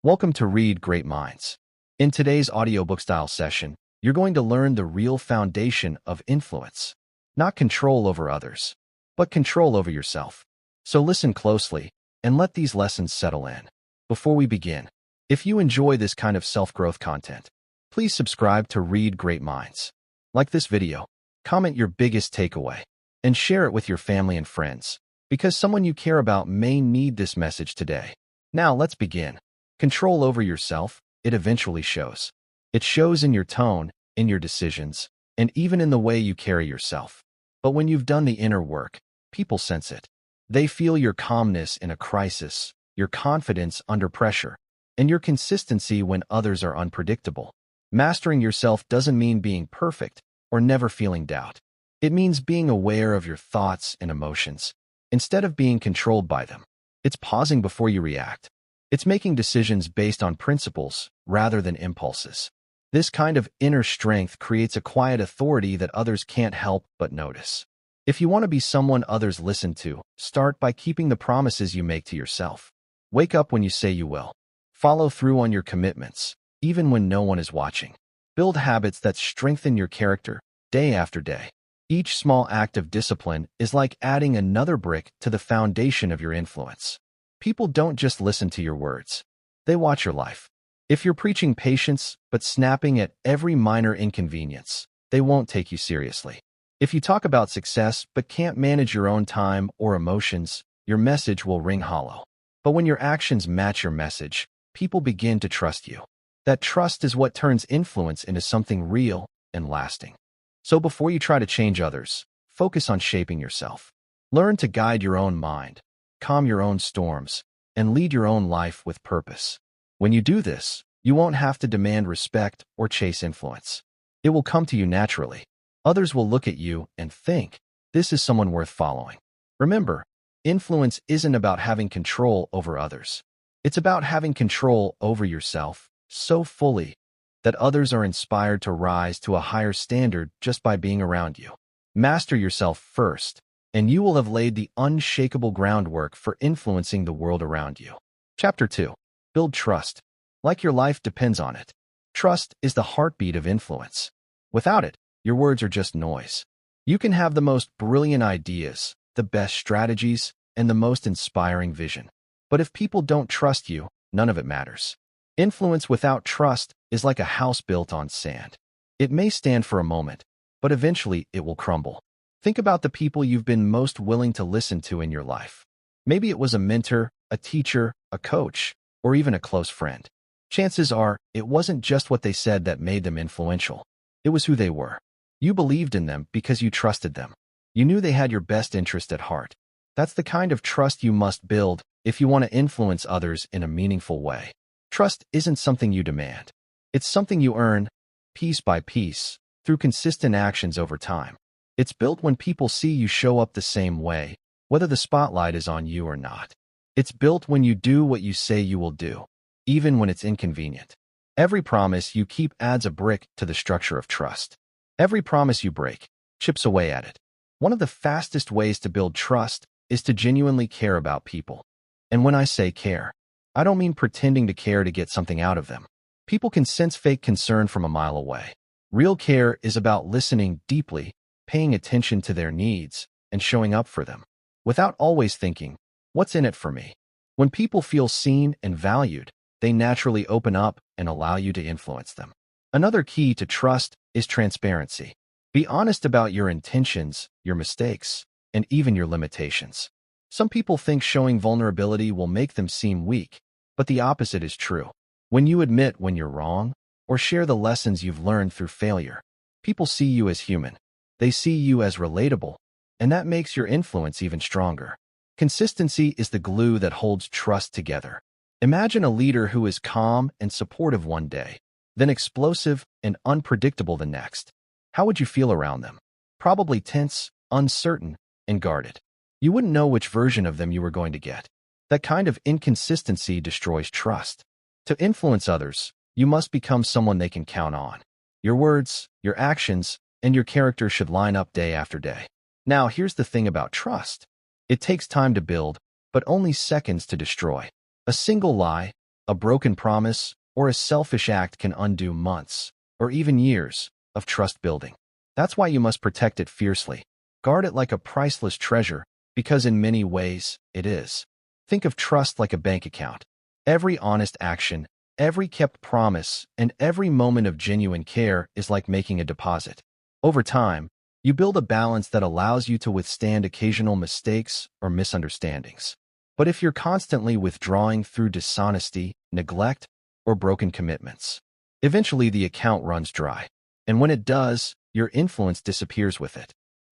Welcome to Read Great Minds. In today's audiobook-style session, you're going to learn the real foundation of influence. Not control over others, but control over yourself. So listen closely and let these lessons settle in. Before we begin, if you enjoy this kind of self-growth content, please subscribe to Read Great Minds. Like this video, comment your biggest takeaway, and share it with your family and friends, because someone you care about may need this message today. Now let's begin. Control over yourself, it eventually shows. It shows in your tone, in your decisions, and even in the way you carry yourself. But when you've done the inner work, people sense it. They feel your calmness in a crisis, your confidence under pressure, and your consistency when others are unpredictable. Mastering yourself doesn't mean being perfect or never feeling doubt. It means being aware of your thoughts and emotions, instead of being controlled by them. It's pausing before you react. It's making decisions based on principles rather than impulses. This kind of inner strength creates a quiet authority that others can't help but notice. If you want to be someone others listen to, start by keeping the promises you make to yourself. Wake up when you say you will. Follow through on your commitments, even when no one is watching. Build habits that strengthen your character day after day. Each small act of discipline is like adding another brick to the foundation of your influence. People don't just listen to your words. They watch your life. If you're preaching patience but snapping at every minor inconvenience, they won't take you seriously. If you talk about success but can't manage your own time or emotions, your message will ring hollow. But when your actions match your message, people begin to trust you. That trust is what turns influence into something real and lasting. So before you try to change others, focus on shaping yourself. Learn to guide your own mind, calm your own storms, and lead your own life with purpose. When you do this, you won't have to demand respect or chase influence. It will come to you naturally. Others will look at you and think, this is someone worth following. Remember, influence isn't about having control over others. It's about having control over yourself so fully that others are inspired to rise to a higher standard just by being around you. Master yourself first, and you will have laid the unshakable groundwork for influencing the world around you. Chapter 2. Build trust. Like your life depends on it. Trust is the heartbeat of influence. Without it, your words are just noise. You can have the most brilliant ideas, the best strategies, and the most inspiring vision. But if people don't trust you, none of it matters. Influence without trust is like a house built on sand. It may stand for a moment, but eventually it will crumble. Think about the people you've been most willing to listen to in your life. Maybe it was a mentor, a teacher, a coach, or even a close friend. Chances are, it wasn't just what they said that made them influential. It was who they were. You believed in them because you trusted them. You knew they had your best interest at heart. That's the kind of trust you must build if you want to influence others in a meaningful way. Trust isn't something you demand. It's something you earn, piece by piece, through consistent actions over time. It's built when people see you show up the same way, whether the spotlight is on you or not. It's built when you do what you say you will do, even when it's inconvenient. Every promise you keep adds a brick to the structure of trust. Every promise you break chips away at it. One of the fastest ways to build trust is to genuinely care about people. And when I say care, I don't mean pretending to care to get something out of them. People can sense fake concern from a mile away. Real care is about listening deeply, paying attention to their needs, and showing up for them, without always thinking, what's in it for me? When people feel seen and valued, they naturally open up and allow you to influence them. Another key to trust is transparency. Be honest about your intentions, your mistakes, and even your limitations. Some people think showing vulnerability will make them seem weak, but the opposite is true. When you admit when you're wrong, or share the lessons you've learned through failure, people see you as human. They see you as relatable, and that makes your influence even stronger. Consistency is the glue that holds trust together. Imagine a leader who is calm and supportive one day, then explosive and unpredictable the next. How would you feel around them? Probably tense, uncertain, and guarded. You wouldn't know which version of them you were going to get. That kind of inconsistency destroys trust. To influence others, you must become someone they can count on. Your words, your actions, and your character should line up day after day. Now, here's the thing about trust. It takes time to build, but only seconds to destroy. A single lie, A broken promise or a selfish act can undo months, or even years, of trust building. That's why you must protect it fiercely. Guard it like a priceless treasure, because in many ways, it is. Think of trust like a bank account. Every honest action, every kept promise, and every moment of genuine care is like making a deposit. Over time, you build a balance that allows you to withstand occasional mistakes or misunderstandings. But if you're constantly withdrawing through dishonesty, neglect, or broken commitments, eventually the account runs dry. And when it does, your influence disappears with it.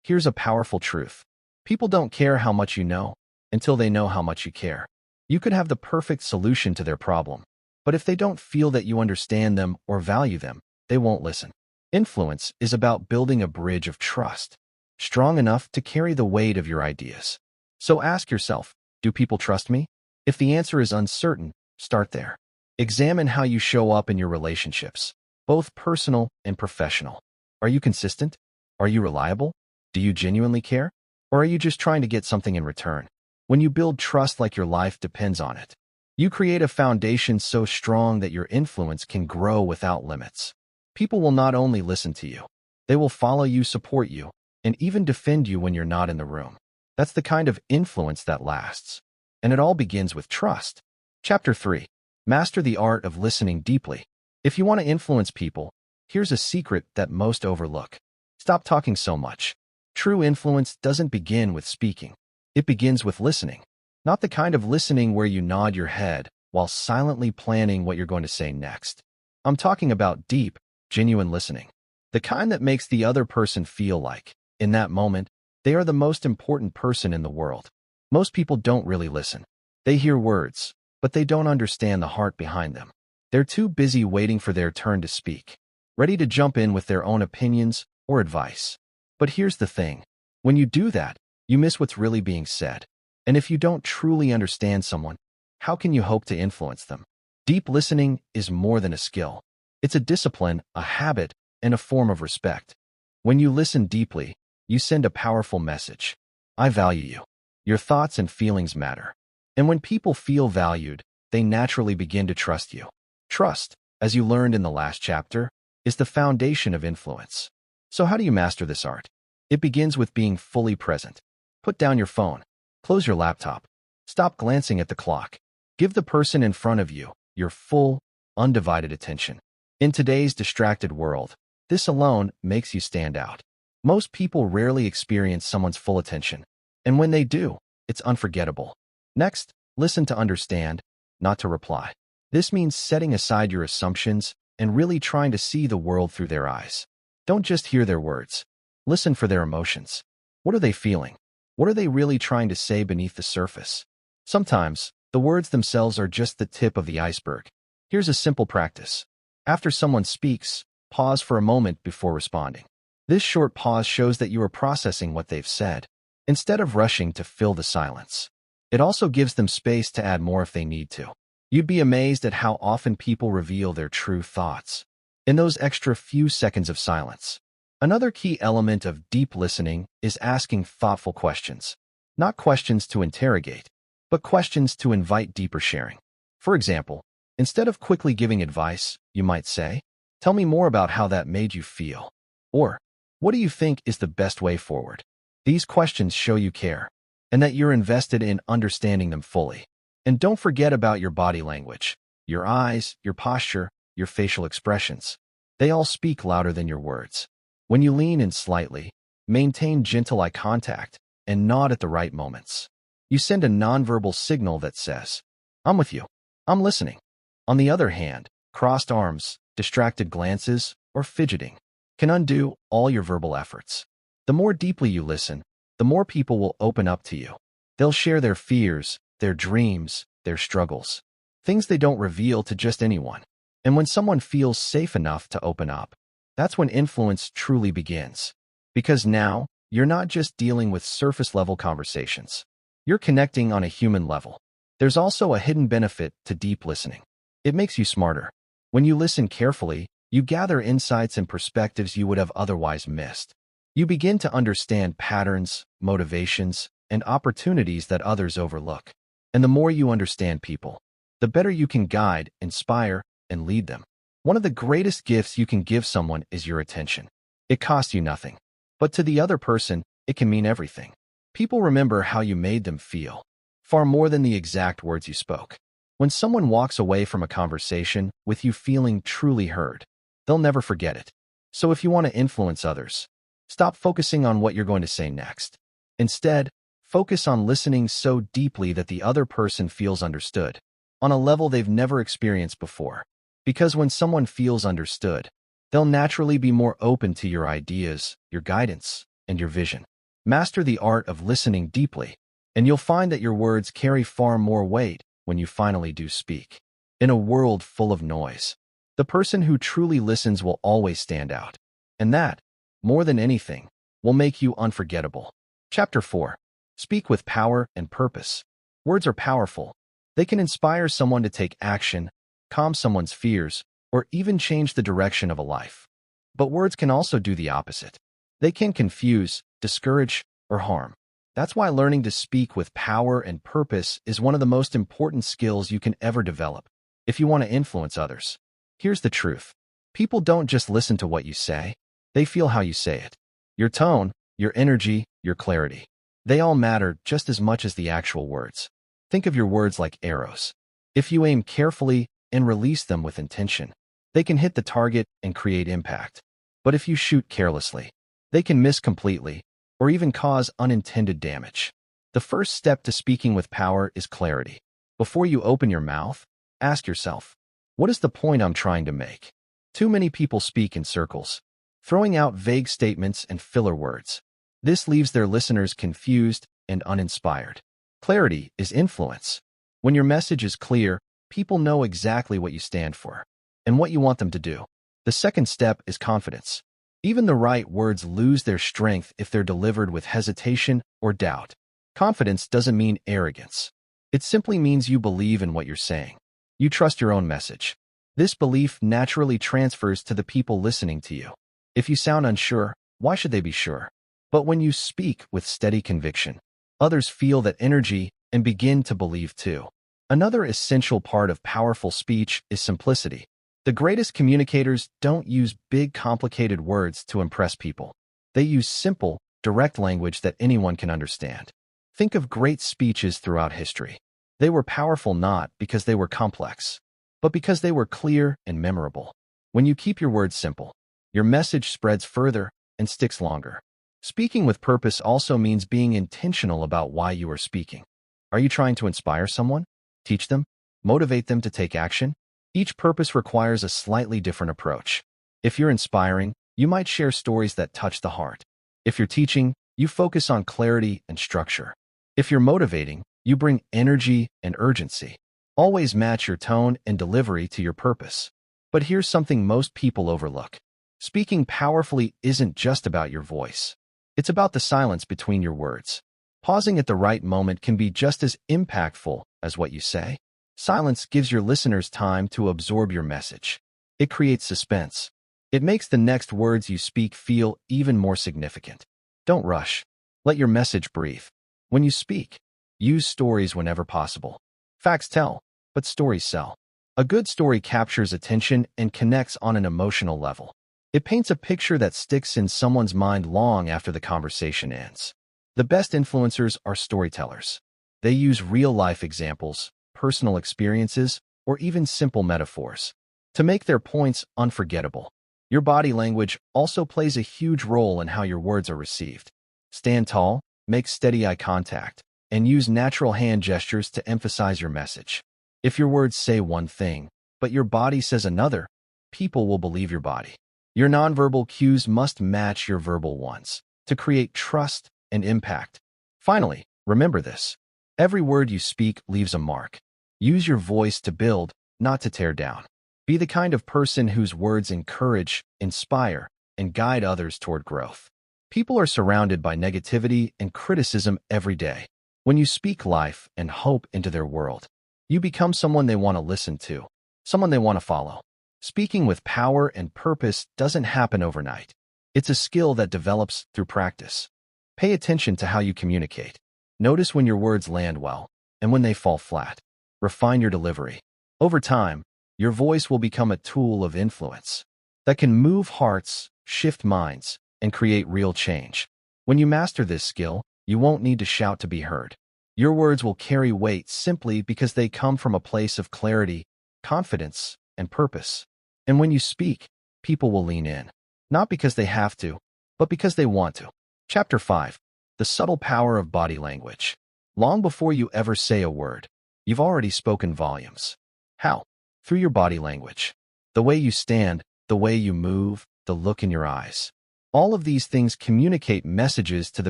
Here's a powerful truth. People don't care how much you know until they know how much you care. You could have the perfect solution to their problem, but if they don't feel that you understand them or value them, they won't listen. Influence is about building a bridge of trust, strong enough to carry the weight of your ideas. So ask yourself, do people trust me? If the answer is uncertain, start there. Examine how you show up in your relationships, both personal and professional. Are you consistent? Are you reliable? Do you genuinely care? Or are you just trying to get something in return? When you build trust like your life depends on it, you create a foundation so strong that your influence can grow without limits. People will not only listen to you, they will follow you, support you, and even defend you when you're not in the room. That's the kind of influence that lasts. And it all begins with trust. Chapter 3. Master the art of listening deeply. If you want to influence people, here's a secret that most overlook. Stop talking so much. True influence doesn't begin with speaking. It begins with listening. Not the kind of listening where you nod your head while silently planning what you're going to say next. I'm talking about deep, genuine listening. The kind that makes the other person feel like, in that moment, they are the most important person in the world. Most people don't really listen. They hear words, but they don't understand the heart behind them. They're too busy waiting for their turn to speak, ready to jump in with their own opinions or advice. But here's the thing. When you do that, you miss what's really being said. And if you don't truly understand someone, how can you hope to influence them? Deep listening is more than a skill. It's a discipline, a habit, and a form of respect. When you listen deeply, you send a powerful message. I value you. Your thoughts and feelings matter. And when people feel valued, they naturally begin to trust you. Trust, as you learned in the last chapter, is the foundation of influence. So how do you master this art? It begins with being fully present. Put down your phone. Close your laptop. Stop glancing at the clock. Give the person in front of you your full, undivided attention. In today's distracted world, this alone makes you stand out. Most people rarely experience someone's full attention, and when they do, it's unforgettable. Next, listen to understand, not to reply. This means setting aside your assumptions and really trying to see the world through their eyes. Don't just hear their words. Listen for their emotions. What are they feeling? What are they really trying to say beneath the surface? Sometimes, the words themselves are just the tip of the iceberg. Here's a simple practice. After someone speaks, pause for a moment before responding. This short pause shows that you are processing what they've said, instead of rushing to fill the silence. It also gives them space to add more if they need to. You'd be amazed at how often people reveal their true thoughts in those extra few seconds of silence. Another key element of deep listening is asking thoughtful questions. Not questions to interrogate, but questions to invite deeper sharing. For example, instead of quickly giving advice, you might say, "Tell me more about how that made you feel." Or, "What do you think is the best way forward?" These questions show you care, and that you're invested in understanding them fully. And don't forget about your body language, your eyes, your posture, your facial expressions. They all speak louder than your words. When you lean in slightly, maintain gentle eye contact, and nod at the right moments, you send a nonverbal signal that says, "I'm with you. I'm listening." On the other hand, crossed arms, distracted glances, or fidgeting can undo all your verbal efforts. The more deeply you listen, the more people will open up to you. They'll share their fears, their dreams, their struggles, things they don't reveal to just anyone. And when someone feels safe enough to open up, that's when influence truly begins. Because now, you're not just dealing with surface-level conversations. You're connecting on a human level. There's also a hidden benefit to deep listening. It makes you smarter. When you listen carefully, you gather insights and perspectives you would have otherwise missed. You begin to understand patterns, motivations, and opportunities that others overlook. And the more you understand people, the better you can guide, inspire, and lead them. One of the greatest gifts you can give someone is your attention. It costs you nothing, but to the other person, it can mean everything. People remember how you made them feel, far more than the exact words you spoke. When someone walks away from a conversation with you feeling truly heard, they'll never forget it. So if you want to influence others, stop focusing on what you're going to say next. Instead, focus on listening so deeply that the other person feels understood, on a level they've never experienced before. Because when someone feels understood, they'll naturally be more open to your ideas, your guidance, and your vision. Master the art of listening deeply, and you'll find that your words carry far more weight when you finally do speak. In a world full of noise, the person who truly listens will always stand out. And that, more than anything, will make you unforgettable. Chapter 4. Speak with power and purpose. Words are powerful. They can inspire someone to take action, calm someone's fears, or even change the direction of a life. But words can also do the opposite. They can confuse, discourage, or harm. That's why learning to speak with power and purpose is one of the most important skills you can ever develop if you want to influence others. Here's the truth. People don't just listen to what you say, they feel how you say it. Your tone, your energy, your clarity. They all matter just as much as the actual words. Think of your words like arrows. If you aim carefully and release them with intention, they can hit the target and create impact. But if you shoot carelessly, they can miss completely or even cause unintended damage. The first step to speaking with power is clarity. Before you open your mouth, ask yourself, what is the point I'm trying to make? Too many people speak in circles, throwing out vague statements and filler words. This leaves their listeners confused and uninspired. Clarity is influence. When your message is clear, people know exactly what you stand for and what you want them to do. The second step is confidence. Even the right words lose their strength if they're delivered with hesitation or doubt. Confidence doesn't mean arrogance. It simply means you believe in what you're saying. You trust your own message. This belief naturally transfers to the people listening to you. If you sound unsure, why should they be sure? But when you speak with steady conviction, others feel that energy and begin to believe too. Another essential part of powerful speech is simplicity. The greatest communicators don't use big, complicated words to impress people. They use simple, direct language that anyone can understand. Think of great speeches throughout history. They were powerful not because they were complex, but because they were clear and memorable. When you keep your words simple, your message spreads further and sticks longer. Speaking with purpose also means being intentional about why you are speaking. Are you trying to inspire someone? Teach them? Motivate them to take action? Each purpose requires a slightly different approach. If you're inspiring, you might share stories that touch the heart. If you're teaching, you focus on clarity and structure. If you're motivating, you bring energy and urgency. Always match your tone and delivery to your purpose. But here's something most people overlook. Speaking powerfully isn't just about your voice. It's about the silence between your words. Pausing at the right moment can be just as impactful as what you say. Silence gives your listeners time to absorb your message. It creates suspense. It makes the next words you speak feel even more significant. Don't rush. Let your message breathe. When you speak, use stories whenever possible. Facts tell, but stories sell. A good story captures attention and connects on an emotional level. It paints a picture that sticks in someone's mind long after the conversation ends. The best influencers are storytellers. They use real-life examples, personal experiences, or even simple metaphors to make their points unforgettable. Your body language also plays a huge role in how your words are received. Stand tall, make steady eye contact, and use natural hand gestures to emphasize your message. If your words say one thing, but your body says another, people will believe your body. Your nonverbal cues must match your verbal ones to create trust and impact. Finally, remember this. Every word you speak leaves a mark. Use your voice to build, not to tear down. Be the kind of person whose words encourage, inspire, and guide others toward growth. People are surrounded by negativity and criticism every day. When you speak life and hope into their world, you become someone they want to listen to, someone they want to follow. Speaking with power and purpose doesn't happen overnight. It's a skill that develops through practice. Pay attention to how you communicate. Notice when your words land well and when they fall flat. Refine your delivery. Over time, your voice will become a tool of influence that can move hearts, shift minds, and create real change. When you master this skill, you won't need to shout to be heard. Your words will carry weight simply because they come from a place of clarity, confidence, and purpose. And when you speak, people will lean in, not because they have to, but because they want to. Chapter 5. The Subtle Power of Body Language. Long before you ever say a word, you've already spoken volumes. How? Through your body language. The way you stand, the way you move, the look in your eyes. All of these things communicate messages to the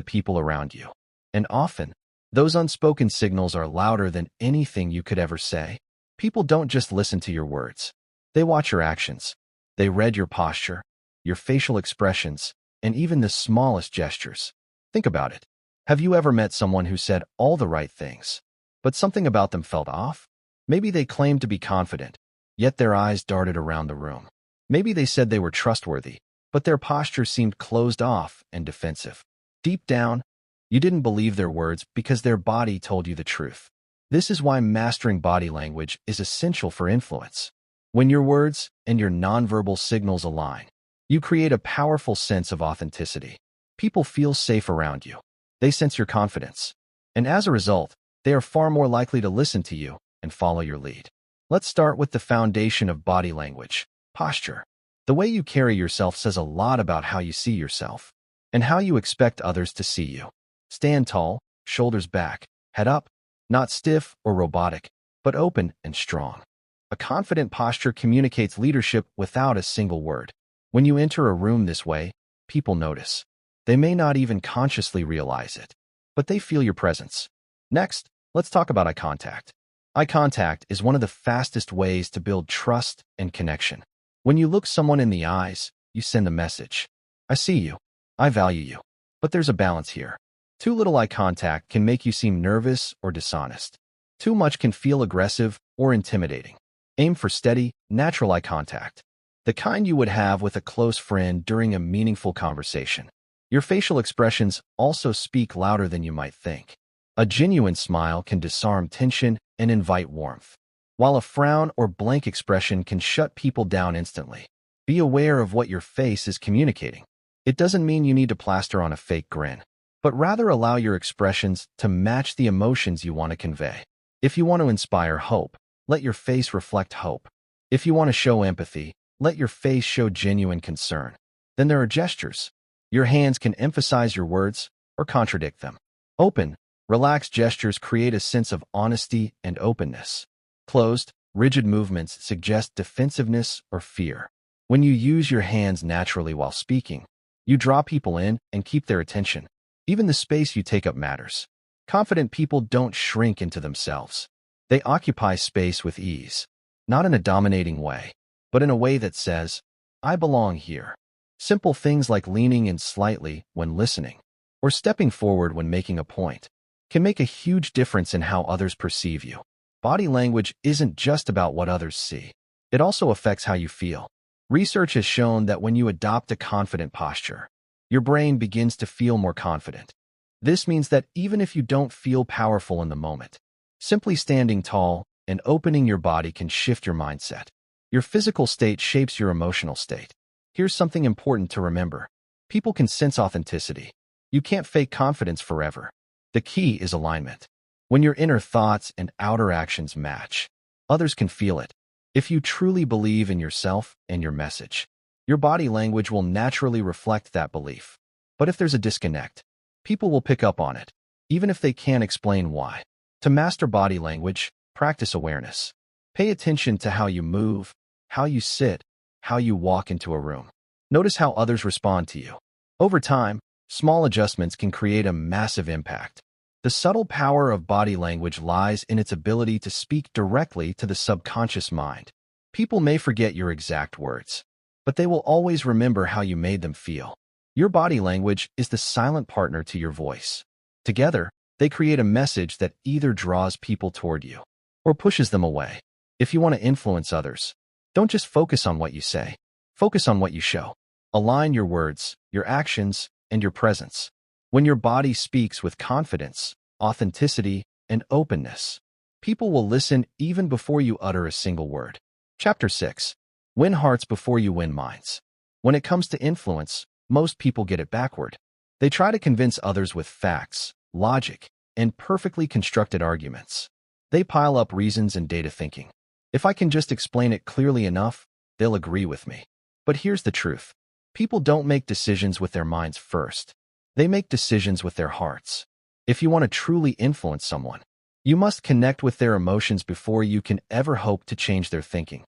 people around you. And often, those unspoken signals are louder than anything you could ever say. People don't just listen to your words. They watch your actions. They read your posture, your facial expressions, and even the smallest gestures. Think about it. Have you ever met someone who said all the right things, but something about them felt off? Maybe they claimed to be confident, yet their eyes darted around the room. Maybe they said they were trustworthy, but their posture seemed closed off and defensive. Deep down, you didn't believe their words because their body told you the truth. This is why mastering body language is essential for influence. When your words and your nonverbal signals align, you create a powerful sense of authenticity. People feel safe around you. They sense your confidence. And as a result, they are far more likely to listen to you and follow your lead. Let's start with the foundation of body language, posture. The way you carry yourself says a lot about how you see yourself and how you expect others to see you. Stand tall, shoulders back, head up, not stiff or robotic, but open and strong. A confident posture communicates leadership without a single word. When you enter a room this way, people notice. They may not even consciously realize it, but they feel your presence. Next, let's talk about eye contact. Eye contact is one of the fastest ways to build trust and connection. When you look someone in the eyes, you send a message. I see you. I value you. But there's a balance here. Too little eye contact can make you seem nervous or dishonest. Too much can feel aggressive or intimidating. Aim for steady, natural eye contact, the kind you would have with a close friend during a meaningful conversation. Your facial expressions also speak louder than you might think. A genuine smile can disarm tension and invite warmth, while a frown or blank expression can shut people down instantly. Be aware of what your face is communicating. It doesn't mean you need to plaster on a fake grin, but rather allow your expressions to match the emotions you want to convey. If you want to inspire hope, let your face reflect hope. If you want to show empathy, let your face show genuine concern. Then there are gestures. Your hands can emphasize your words or contradict them. Open, relaxed gestures create a sense of honesty and openness. Closed, rigid movements suggest defensiveness or fear. When you use your hands naturally while speaking, you draw people in and keep their attention. Even the space you take up matters. Confident people don't shrink into themselves. They occupy space with ease, not in a dominating way, but in a way that says, I belong here. Simple things like leaning in slightly when listening or stepping forward when making a point can make a huge difference in how others perceive you. Body language isn't just about what others see. It also affects how you feel. Research has shown that when you adopt a confident posture, your brain begins to feel more confident. This means that even if you don't feel powerful in the moment, simply standing tall and opening your body can shift your mindset. Your physical state shapes your emotional state. Here's something important to remember. People can sense authenticity. You can't fake confidence forever. The key is alignment. When your inner thoughts and outer actions match, others can feel it. If you truly believe in yourself and your message, your body language will naturally reflect that belief. But if there's a disconnect, people will pick up on it, even if they can't explain why. To master body language, practice awareness. Pay attention to how you move, how you sit, how you walk into a room. Notice how others respond to you. Over time, small adjustments can create a massive impact. The subtle power of body language lies in its ability to speak directly to the subconscious mind. People may forget your exact words, but they will always remember how you made them feel. Your body language is the silent partner to your voice. Together, they create a message that either draws people toward you or pushes them away. If you want to influence others, don't just focus on what you say. Focus on what you show. Align your words, your actions, and your presence. When your body speaks with confidence, authenticity, and openness, People will listen even before you utter a single word. Chapter 6. Win hearts before you win minds. When it comes to influence, most people get it backward. They try to convince others with facts, logic, and perfectly constructed arguments. They pile up reasons and data thinking, if I can just explain it clearly enough, they'll agree with me. But here's the truth. People don't make decisions with their minds first. They make decisions with their hearts. If you want to truly influence someone, you must connect with their emotions before you can ever hope to change their thinking.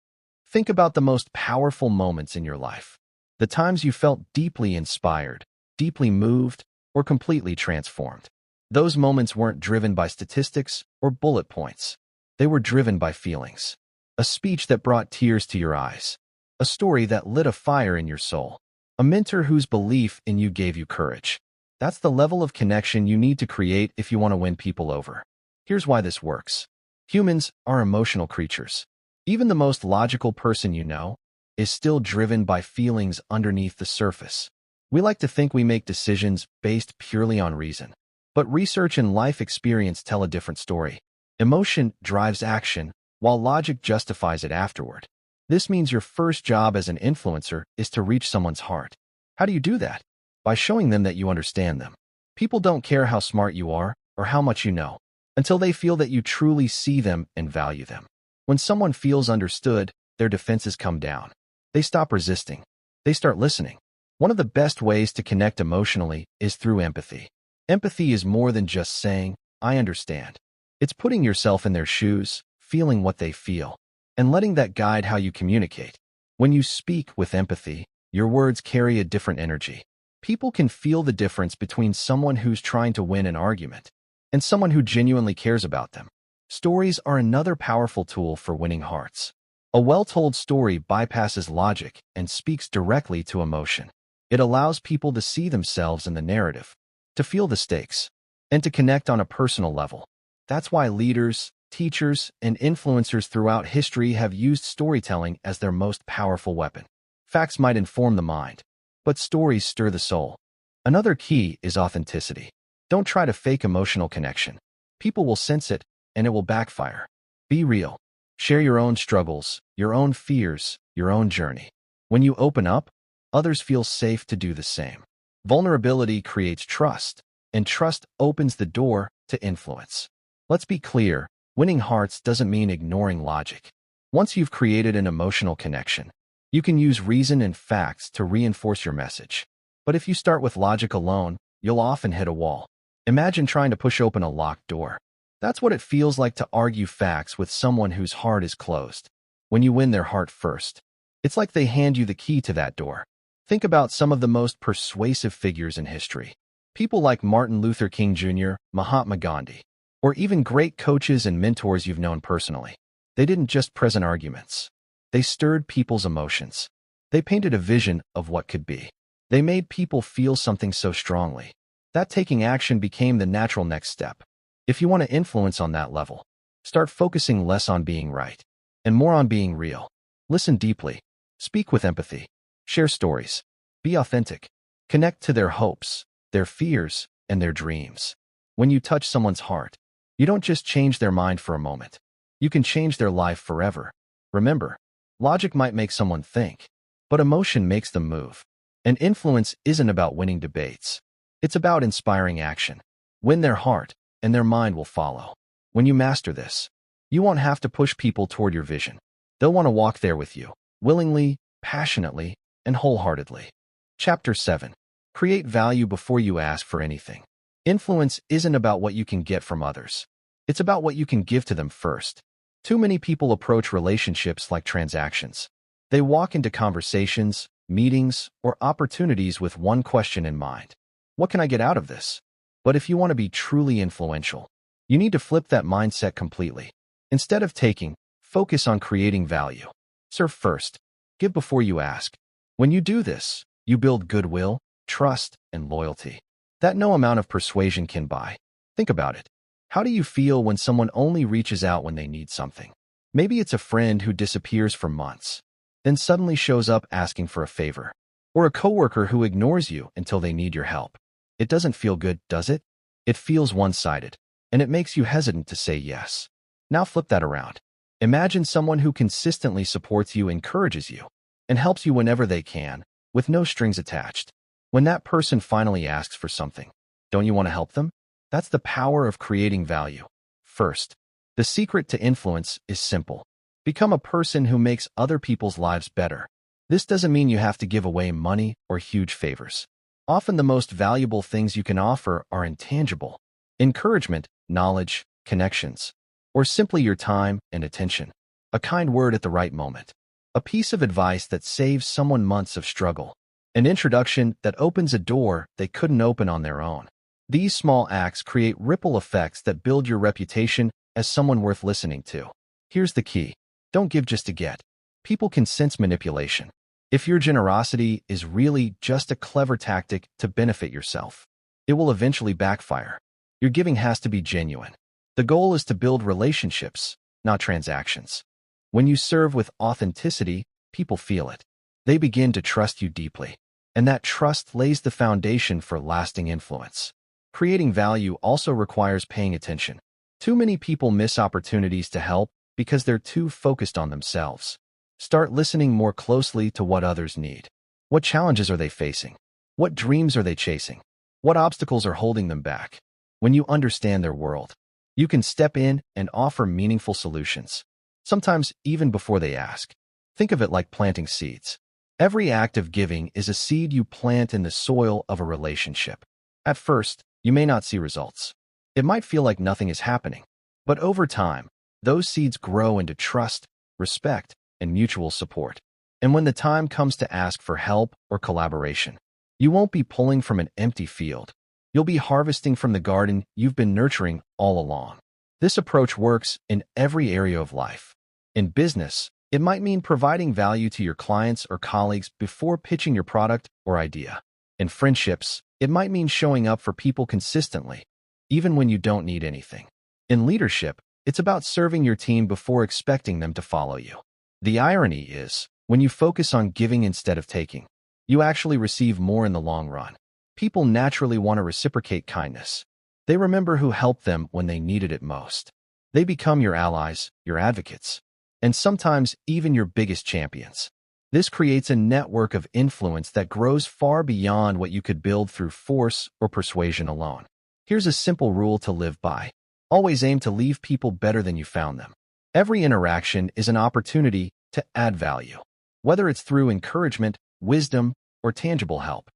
Think about the most powerful moments in your life. The times you felt deeply inspired, deeply moved, or completely transformed. Those moments weren't driven by statistics or bullet points. They were driven by feelings. A speech that brought tears to your eyes. A story that lit a fire in your soul. A mentor whose belief in you gave you courage. That's the level of connection you need to create if you want to win people over. Here's why this works. Humans are emotional creatures. Even the most logical person you know is still driven by feelings underneath the surface. We like to think we make decisions based purely on reason. But research and life experience tell a different story. Emotion drives action, while logic justifies it afterward. This means your first job as an influencer is to reach someone's heart. How do you do that? By showing them that you understand them. People don't care how smart you are or how much you know, until they feel that you truly see them and value them. When someone feels understood, their defenses come down. They stop resisting. They start listening. One of the best ways to connect emotionally is through empathy. Empathy is more than just saying, I understand. It's putting yourself in their shoes, feeling what they feel, and letting that guide how you communicate. When you speak with empathy, your words carry a different energy. People can feel the difference between someone who's trying to win an argument and someone who genuinely cares about them. Stories are another powerful tool for winning hearts. A well-told story bypasses logic and speaks directly to emotion. It allows people to see themselves in the narrative, to feel the stakes, and to connect on a personal level. That's why leaders, teachers, and influencers throughout history have used storytelling as their most powerful weapon. Facts might inform the mind, but stories stir the soul. Another key is authenticity. Don't try to fake emotional connection. People will sense it, and it will backfire. Be real. Share your own struggles, your own fears, your own journey. When you open up, others feel safe to do the same. Vulnerability creates trust, and trust opens the door to influence. Let's be clear, winning hearts doesn't mean ignoring logic. Once you've created an emotional connection, you can use reason and facts to reinforce your message. But if you start with logic alone, you'll often hit a wall. Imagine trying to push open a locked door. That's what it feels like to argue facts with someone whose heart is closed. When you win their heart first, it's like they hand you the key to that door. Think about some of the most persuasive figures in history. People like Martin Luther King Jr., Mahatma Gandhi, or even great coaches and mentors you've known personally. They didn't just present arguments. They stirred people's emotions. They painted a vision of what could be. They made people feel something so strongly that taking action became the natural next step. If you want to influence on that level, start focusing less on being right and more on being real. Listen deeply. Speak with empathy. Share stories. Be authentic. Connect to their hopes, their fears, and their dreams. When you touch someone's heart, you don't just change their mind for a moment. You can change their life forever. Remember, logic might make someone think, but emotion makes them move. And influence isn't about winning debates. It's about inspiring action. Win their heart, and their mind will follow. When you master this, you won't have to push people toward your vision. They'll want to walk there with you, willingly, passionately, and wholeheartedly. Chapter 7. Create value before you ask for anything. Influence isn't about what you can get from others. It's about what you can give to them first. Too many people approach relationships like transactions. They walk into conversations, meetings, or opportunities with one question in mind. What can I get out of this? But if you want to be truly influential, you need to flip that mindset completely. Instead of taking, focus on creating value. Serve first. Give before you ask. When you do this, you build goodwill, trust, and loyalty that no amount of persuasion can buy. Think about it. How do you feel when someone only reaches out when they need something? Maybe it's a friend who disappears for months, then suddenly shows up asking for a favor, or a coworker who ignores you until they need your help. It doesn't feel good, does it? It feels one-sided, and it makes you hesitant to say yes. Now flip that around. Imagine someone who consistently supports you, encourages you, and helps you whenever they can, with no strings attached. When that person finally asks for something, don't you want to help them? That's the power of creating value. First, the secret to influence is simple. Become a person who makes other people's lives better. This doesn't mean you have to give away money or huge favors. Often the most valuable things you can offer are intangible: encouragement, knowledge, connections, or simply your time and attention. A kind word at the right moment. A piece of advice that saves someone months of struggle. An introduction that opens a door they couldn't open on their own. These small acts create ripple effects that build your reputation as someone worth listening to. Here's the key. Don't give just to get. People can sense manipulation. If your generosity is really just a clever tactic to benefit yourself, it will eventually backfire. Your giving has to be genuine. The goal is to build relationships, not transactions. When you serve with authenticity, people feel it. They begin to trust you deeply, and that trust lays the foundation for lasting influence. Creating value also requires paying attention. Too many people miss opportunities to help because they're too focused on themselves. Start listening more closely to what others need. What challenges are they facing? What dreams are they chasing? What obstacles are holding them back? When you understand their world, you can step in and offer meaningful solutions, sometimes even before they ask. Think of it like planting seeds. Every act of giving is a seed you plant in the soil of a relationship. At first, you may not see results. It might feel like nothing is happening. But over time, those seeds grow into trust, respect, and mutual support. And when the time comes to ask for help or collaboration, you won't be pulling from an empty field. You'll be harvesting from the garden you've been nurturing all along. This approach works in every area of life. In business, it might mean providing value to your clients or colleagues before pitching your product or idea. In friendships, it might mean showing up for people consistently, even when you don't need anything. In leadership, it's about serving your team before expecting them to follow you. The irony is, when you focus on giving instead of taking, you actually receive more in the long run. People naturally want to reciprocate kindness. They remember who helped them when they needed it most. They become your allies, your advocates, and sometimes even your biggest champions. This creates a network of influence that grows far beyond what you could build through force or persuasion alone. Here's a simple rule to live by. Always aim to leave people better than you found them. Every interaction is an opportunity to add value, whether it's through encouragement, wisdom, or tangible help.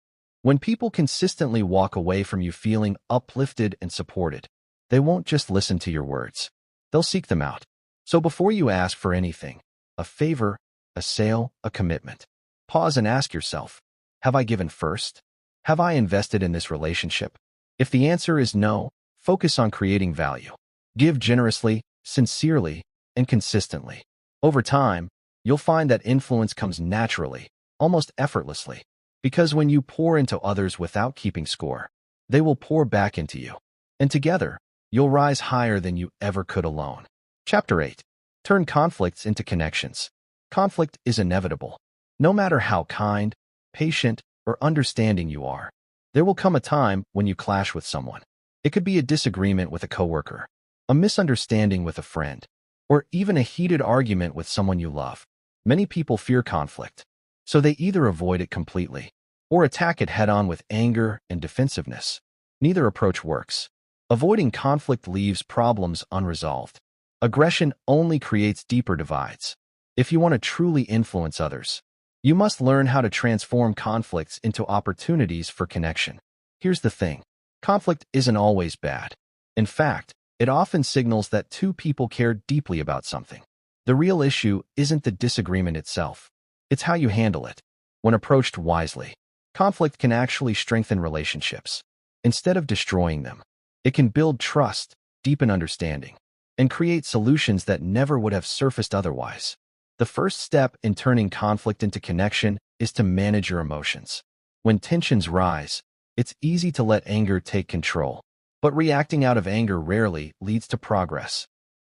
When people consistently walk away from you feeling uplifted and supported, they won't just listen to your words. They'll seek them out. So before you ask for anything, a favor, a sale, a commitment, pause and ask yourself, have I given first? Have I invested in this relationship? If the answer is no, focus on creating value. Give generously, sincerely, and consistently. Over time, you'll find that influence comes naturally, almost effortlessly. Because when you pour into others without keeping score, they will pour back into you. And together, you'll rise higher than you ever could alone. Chapter 8. Turn conflicts into connections. Conflict is inevitable. No matter how kind, patient, or understanding you are, there will come a time when you clash with someone. It could be a disagreement with a coworker, a misunderstanding with a friend, or even a heated argument with someone you love. Many people fear conflict, so they either avoid it completely or attack it head-on with anger and defensiveness. Neither approach works. Avoiding conflict leaves problems unresolved. Aggression only creates deeper divides. If you want to truly influence others, you must learn how to transform conflicts into opportunities for connection. Here's the thing. Conflict isn't always bad. In fact, it often signals that two people care deeply about something. The real issue isn't the disagreement itself. It's how you handle it. When approached wisely, conflict can actually strengthen relationships. Instead of destroying them, it can build trust, deepen understanding, and create solutions that never would have surfaced otherwise. The first step in turning conflict into connection is to manage your emotions. When tensions rise, it's easy to let anger take control, but reacting out of anger rarely leads to progress.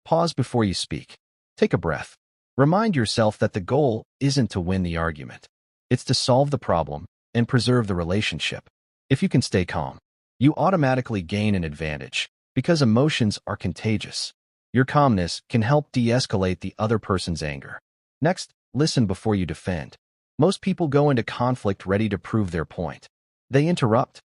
Pause before you speak. Take a breath. Remind yourself that the goal isn't to win the argument. It's to solve the problem and preserve the relationship. If you can stay calm, you automatically gain an advantage because emotions are contagious. Your calmness can help de-escalate the other person's anger. Next, listen before you defend. Most people go into conflict ready to prove their point. They interrupt,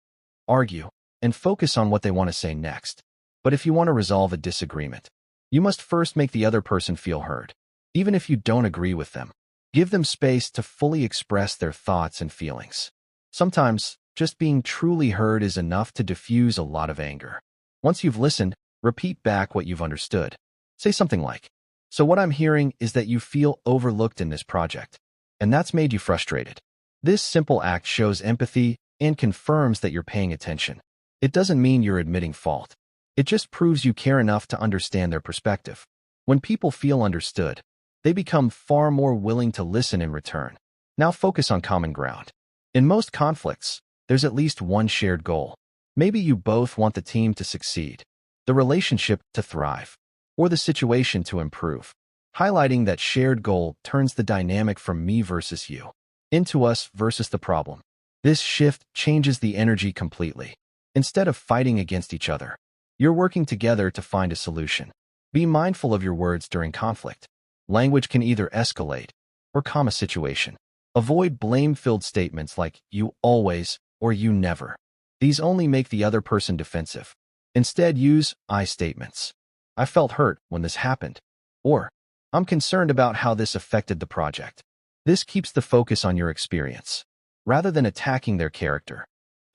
argue, and focus on what they want to say next. But if you want to resolve a disagreement, you must first make the other person feel heard. Even if you don't agree with them, give them space to fully express their thoughts and feelings. Sometimes, just being truly heard is enough to diffuse a lot of anger. Once you've listened, repeat back what you've understood. Say something like, "So what I'm hearing is that you feel overlooked in this project, and that's made you frustrated." This simple act shows empathy and confirms that you're paying attention. It doesn't mean you're admitting fault. It just proves you care enough to understand their perspective. When people feel understood, they become far more willing to listen in return. Now focus on common ground. In most conflicts, there's at least one shared goal. Maybe you both want the team to succeed, the relationship to thrive, or the situation to improve. Highlighting that shared goal turns the dynamic from me versus you into us versus the problem. This shift changes the energy completely. Instead of fighting against each other, you're working together to find a solution. Be mindful of your words during conflict. Language can either escalate or calm a situation. Avoid blame-filled statements like "you always" or "you never." These only make the other person defensive. Instead, use "I" statements. "I felt hurt when this happened," or "I'm concerned about how this affected the project." This keeps the focus on your experience, rather than attacking their character.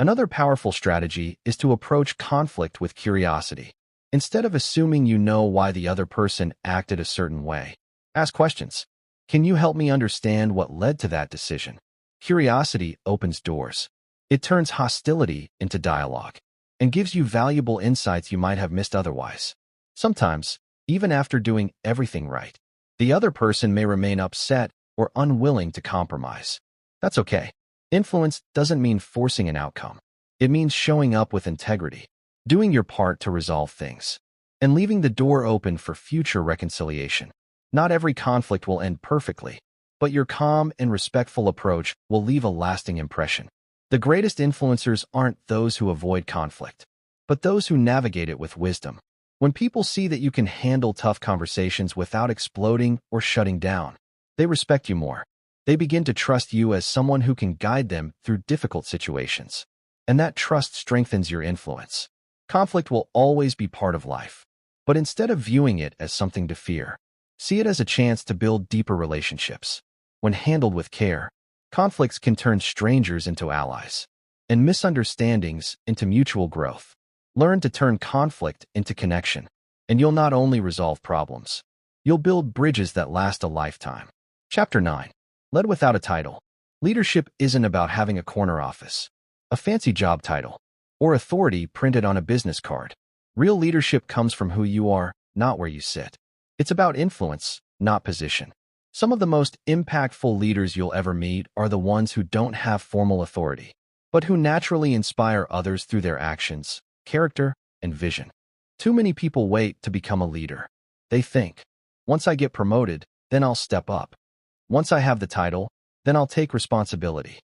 Another powerful strategy is to approach conflict with curiosity. Instead of assuming you know why the other person acted a certain way, ask questions. Can you help me understand what led to that decision? Curiosity opens doors. It turns hostility into dialogue and gives you valuable insights you might have missed otherwise. Sometimes, even after doing everything right, the other person may remain upset or unwilling to compromise. That's okay. Influence doesn't mean forcing an outcome. It means showing up with integrity, doing your part to resolve things, and leaving the door open for future reconciliation. Not every conflict will end perfectly, but your calm and respectful approach will leave a lasting impression. The greatest influencers aren't those who avoid conflict, but those who navigate it with wisdom. When people see that you can handle tough conversations without exploding or shutting down, they respect you more. They begin to trust you as someone who can guide them through difficult situations. And that trust strengthens your influence. Conflict will always be part of life, but instead of viewing it as something to fear, see it as a chance to build deeper relationships. When handled with care, conflicts can turn strangers into allies, and misunderstandings into mutual growth. Learn to turn conflict into connection, and you'll not only resolve problems, you'll build bridges that last a lifetime. Chapter 9. Led without a title. Leadership isn't about having a corner office, a fancy job title, or authority printed on a business card. Real leadership comes from who you are, not where you sit. It's about influence, not position. Some of the most impactful leaders you'll ever meet are the ones who don't have formal authority, but who naturally inspire others through their actions, character, and vision. Too many people wait to become a leader. They think, once I get promoted, then I'll step up. Once I have the title, then I'll take responsibility.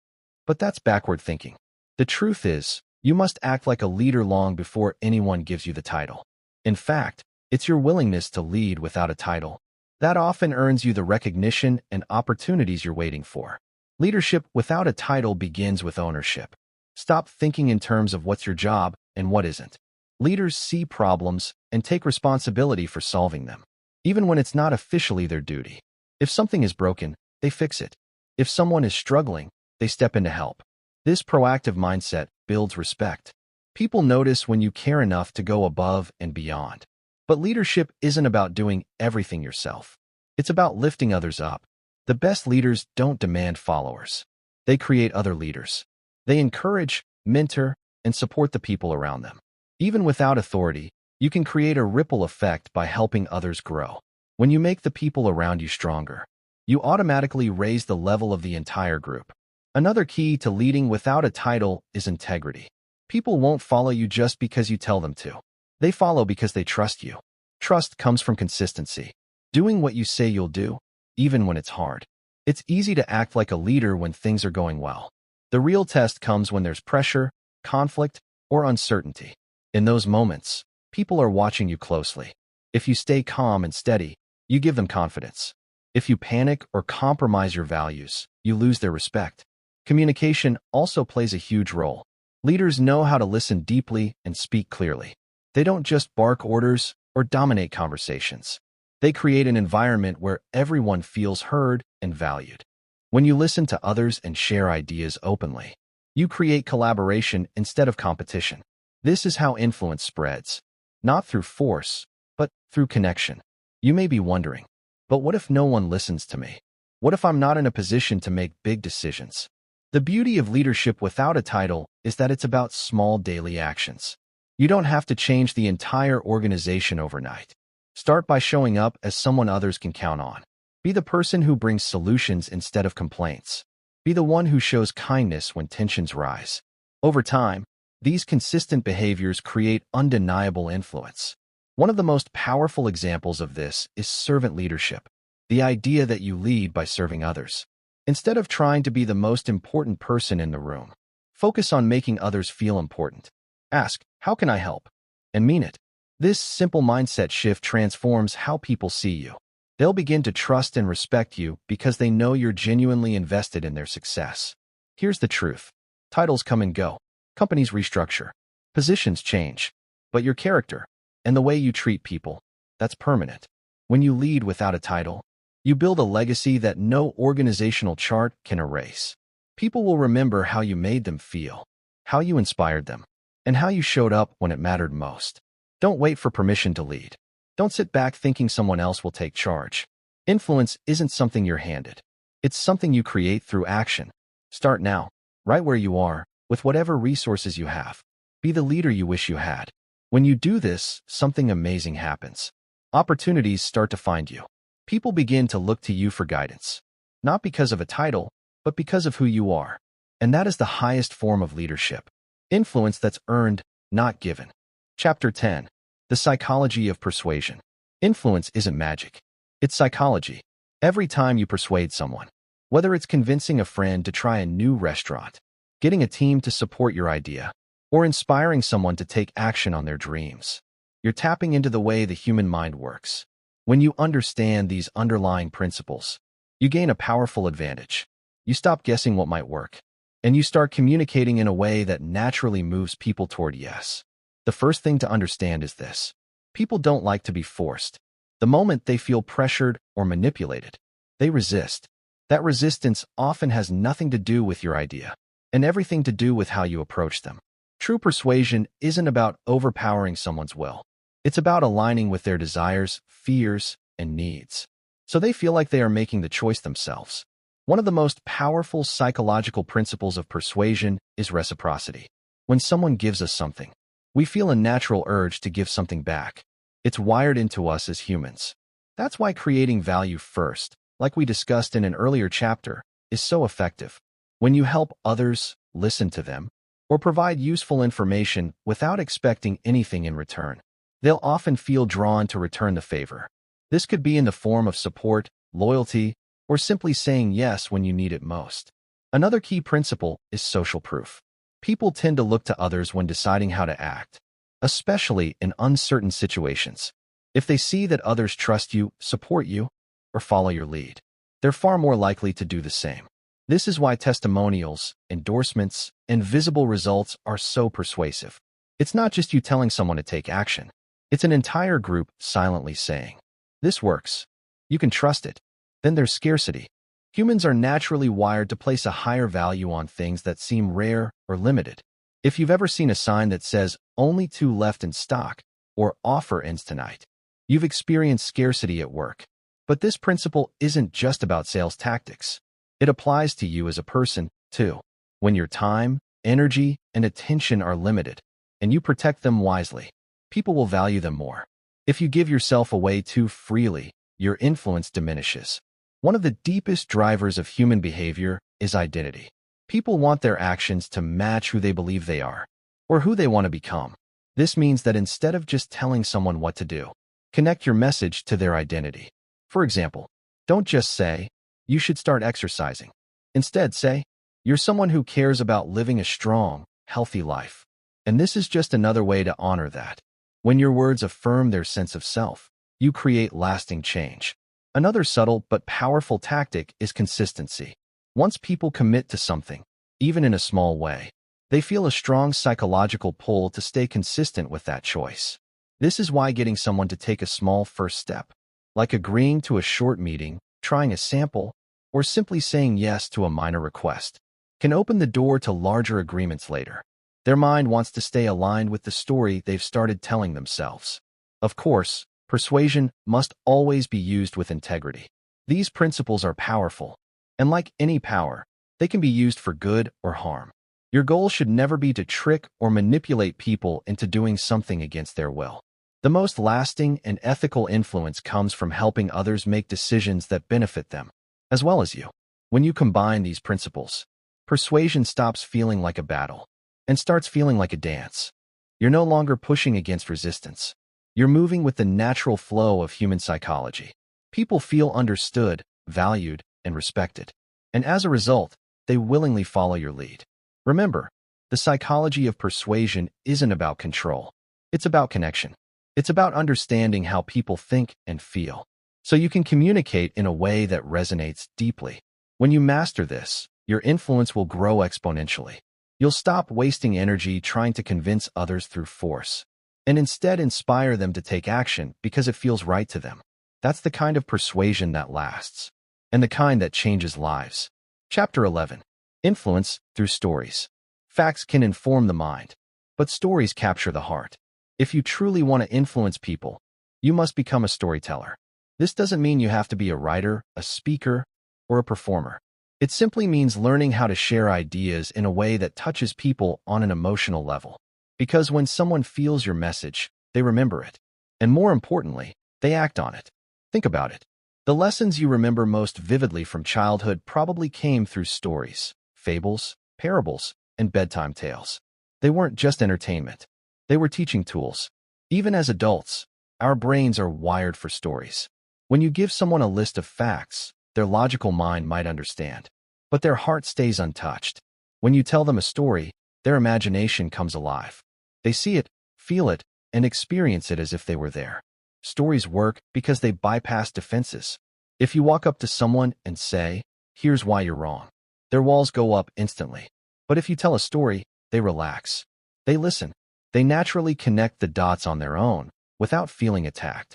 But that's backward thinking. The truth is, you must act like a leader long before anyone gives you the title. In fact, it's your willingness to lead without a title that often earns you the recognition and opportunities you're waiting for. Leadership without a title begins with ownership. Stop thinking in terms of what's your job and what isn't. Leaders see problems and take responsibility for solving them, even when it's not officially their duty. If something is broken, they fix it. If someone is struggling, they step in to help. This proactive mindset builds respect. People notice when you care enough to go above and beyond. But leadership isn't about doing everything yourself. It's about lifting others up. The best leaders don't demand followers. They create other leaders. They encourage, mentor, and support the people around them. Even without authority, you can create a ripple effect by helping others grow. When you make the people around you stronger, you automatically raise the level of the entire group. Another key to leading without a title is integrity. People won't follow you just because you tell them to. They follow because they trust you. Trust comes from consistency, doing what you say you'll do, even when it's hard. It's easy to act like a leader when things are going well. The real test comes when there's pressure, conflict, or uncertainty. In those moments, people are watching you closely. If you stay calm and steady, you give them confidence. If you panic or compromise your values, you lose their respect. Communication also plays a huge role. Leaders know how to listen deeply and speak clearly. They don't just bark orders or dominate conversations. They create an environment where everyone feels heard and valued. When you listen to others and share ideas openly, you create collaboration instead of competition. This is how influence spreads, not through force, but through connection. You may be wondering, but what if no one listens to me? What if I'm not in a position to make big decisions? The beauty of leadership without a title is that it's about small daily actions. You don't have to change the entire organization overnight. Start by showing up as someone others can count on. Be the person who brings solutions instead of complaints. Be the one who shows kindness when tensions rise. Over time, these consistent behaviors create undeniable influence. One of the most powerful examples of this is servant leadership, the idea that you lead by serving others. Instead of trying to be the most important person in the room, focus on making others feel important. Ask, "How can I help?" and mean it. This simple mindset shift transforms how people see you. They'll begin to trust and respect you because they know you're genuinely invested in their success. Here's the truth. Titles come and go. Companies restructure. Positions change. But your character and the way you treat people, that's permanent. When you lead without a title, you build a legacy that no organizational chart can erase. People will remember how you made them feel, how you inspired them, and how you showed up when it mattered most. Don't wait for permission to lead. Don't sit back thinking someone else will take charge. Influence isn't something you're handed. It's something you create through action. Start now, right where you are, with whatever resources you have. Be the leader you wish you had. When you do this, something amazing happens. Opportunities start to find you. People begin to look to you for guidance, not because of a title, but because of who you are. And that is the highest form of leadership. Influence that's earned, not given. Chapter 10. The Psychology of Persuasion. Influence isn't magic. It's psychology. Every time you persuade someone, whether it's convincing a friend to try a new restaurant, getting a team to support your idea, or inspiring someone to take action on their dreams, you're tapping into the way the human mind works. When you understand these underlying principles, you gain a powerful advantage. You stop guessing what might work, and you start communicating in a way that naturally moves people toward yes. The first thing to understand is this. People don't like to be forced. The moment they feel pressured or manipulated, they resist. That resistance often has nothing to do with your idea, and everything to do with how you approach them. True persuasion isn't about overpowering someone's will. It's about aligning with their desires, fears, and needs, so they feel like they are making the choice themselves. One of the most powerful psychological principles of persuasion is reciprocity. When someone gives us something, we feel a natural urge to give something back. It's wired into us as humans. That's why creating value first, like we discussed in an earlier chapter, is so effective. When you help others, listen to them, or provide useful information without expecting anything in return, they'll often feel drawn to return the favor. This could be in the form of support, loyalty, or simply saying yes when you need it most. Another key principle is social proof. People tend to look to others when deciding how to act, especially in uncertain situations. If they see that others trust you, support you, or follow your lead, they're far more likely to do the same. This is why testimonials, endorsements, and visible results are so persuasive. It's not just you telling someone to take action. It's an entire group silently saying, "This works. You can trust it." Then there's scarcity. Humans are naturally wired to place a higher value on things that seem rare or limited. If you've ever seen a sign that says, "Only 2 left in stock," or "Offer ends tonight," you've experienced scarcity at work. But this principle isn't just about sales tactics. It applies to you as a person, too. When your time, energy, and attention are limited, and you protect them wisely, people will value them more. If you give yourself away too freely, your influence diminishes. One of the deepest drivers of human behavior is identity. People want their actions to match who they believe they are, or who they want to become. This means that instead of just telling someone what to do, connect your message to their identity. For example, don't just say, "You should start exercising." Instead, say, "You're someone who cares about living a strong, healthy life." And this is just another way to honor that. When your words affirm their sense of self, you create lasting change. Another subtle but powerful tactic is consistency. Once people commit to something, even in a small way, they feel a strong psychological pull to stay consistent with that choice. This is why getting someone to take a small first step, like agreeing to a short meeting, trying a sample, or simply saying yes to a minor request, can open the door to larger agreements later. Their mind wants to stay aligned with the story they've started telling themselves. Of course, persuasion must always be used with integrity. These principles are powerful, and like any power, they can be used for good or harm. Your goal should never be to trick or manipulate people into doing something against their will. The most lasting and ethical influence comes from helping others make decisions that benefit them, as well as you. When you combine these principles, persuasion stops feeling like a battle and starts feeling like a dance. You're no longer pushing against resistance. You're moving with the natural flow of human psychology. People feel understood, valued, and respected. And as a result, they willingly follow your lead. Remember, the psychology of persuasion isn't about control. It's about connection. It's about understanding how people think and feel, so you can communicate in a way that resonates deeply. When you master this, your influence will grow exponentially. You'll stop wasting energy trying to convince others through force, and instead inspire them to take action because it feels right to them. That's the kind of persuasion that lasts, and the kind that changes lives. Chapter 11. Influence through stories. Facts can inform the mind, but stories capture the heart. If you truly want to influence people, you must become a storyteller. This doesn't mean you have to be a writer, a speaker, or a performer. It simply means learning how to share ideas in a way that touches people on an emotional level. Because when someone feels your message, they remember it. And more importantly, they act on it. Think about it. The lessons you remember most vividly from childhood probably came through stories, fables, parables, and bedtime tales. They weren't just entertainment. They were teaching tools. Even as adults, our brains are wired for stories. When you give someone a list of facts, their logical mind might understand, but their heart stays untouched. When you tell them a story, their imagination comes alive. They see it, feel it, and experience it as if they were there. Stories work because they bypass defenses. If you walk up to someone and say, "Here's why you're wrong," their walls go up instantly. But if you tell a story, they relax. They listen. They naturally connect the dots on their own, without feeling attacked.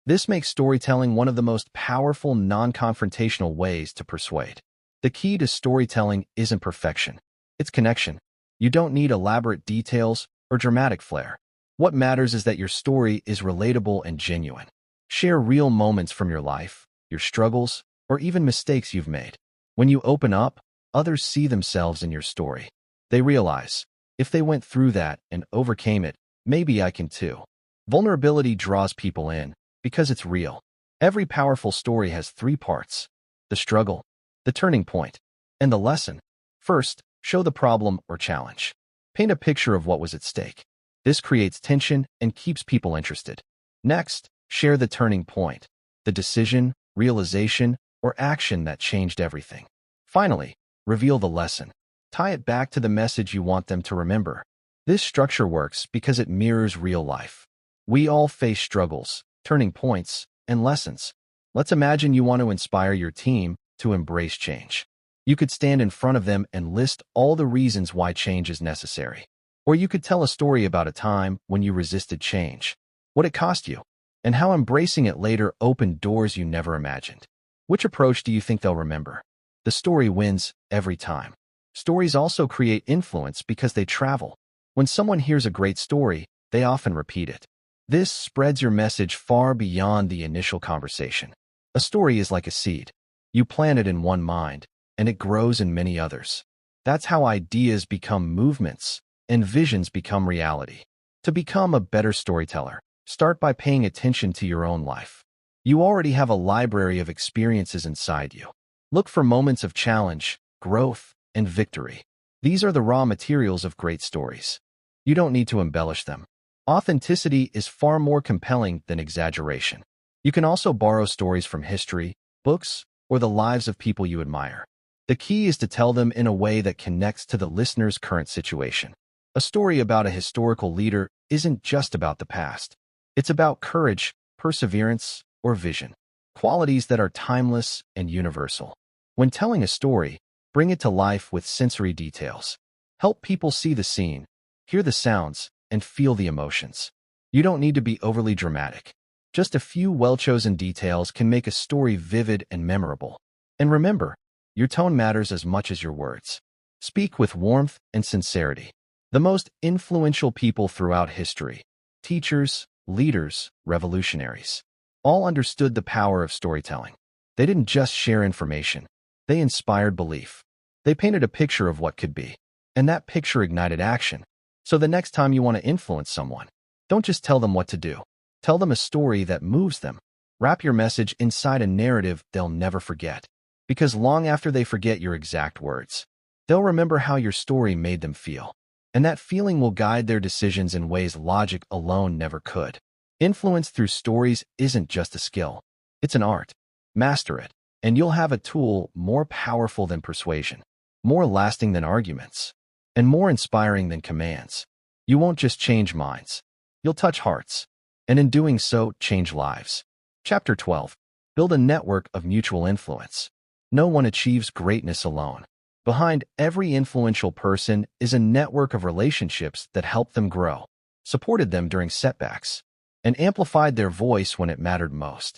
This makes storytelling one of the most powerful non-confrontational ways to persuade. The key to storytelling isn't perfection. It's connection. You don't need elaborate details or dramatic flair. What matters is that your story is relatable and genuine. Share real moments from your life, your struggles, or even mistakes you've made. When you open up, others see themselves in your story. They realize, if they went through that and overcame it, maybe I can too. Vulnerability draws people in because it's real. Every powerful story has three parts: the struggle, the turning point, and the lesson. First, show the problem or challenge. Paint a picture of what was at stake. This creates tension and keeps people interested. Next, share the turning point, the decision, realization, or action that changed everything. Finally, reveal the lesson. Tie it back to the message you want them to remember. This structure works because it mirrors real life. We all face struggles, turning points, and lessons. Let's imagine you want to inspire your team to embrace change. You could stand in front of them and list all the reasons why change is necessary. Or you could tell a story about a time when you resisted change, what it cost you, and how embracing it later opened doors you never imagined. Which approach do you think they'll remember? The story wins every time. Stories also create influence because they travel. When someone hears a great story, they often repeat it. This spreads your message far beyond the initial conversation. A story is like a seed. You plant it in one mind, and it grows in many others. That's how ideas become movements, and visions become reality. To become a better storyteller, start by paying attention to your own life. You already have a library of experiences inside you. Look for moments of challenge, growth, and victory. These are the raw materials of great stories. You don't need to embellish them. Authenticity is far more compelling than exaggeration. You can also borrow stories from history, books, or the lives of people you admire. The key is to tell them in a way that connects to the listener's current situation. A story about a historical leader isn't just about the past. It's about courage, perseverance, or vision. Qualities that are timeless and universal. When telling a story, bring it to life with sensory details. Help people see the scene, hear the sounds, and feel the emotions. You don't need to be overly dramatic. Just a few well-chosen details can make a story vivid and memorable. And remember, your tone matters as much as your words. Speak with warmth and sincerity. The most influential people throughout history, teachers, leaders, revolutionaries, all understood the power of storytelling. They didn't just share information. They inspired belief. They painted a picture of what could be. And that picture ignited action. So the next time you want to influence someone, don't just tell them what to do. Tell them a story that moves them. Wrap your message inside a narrative they'll never forget. Because long after they forget your exact words, they'll remember how your story made them feel. And that feeling will guide their decisions in ways logic alone never could. Influence through stories isn't just a skill. It's an art. Master it, and you'll have a tool more powerful than persuasion, more lasting than arguments, and more inspiring than commands. You won't just change minds. You'll touch hearts, and in doing so, change lives. Chapter 12. Build a network of mutual influence. No one achieves greatness alone. Behind every influential person is a network of relationships that helped them grow, supported them during setbacks, and amplified their voice when it mattered most.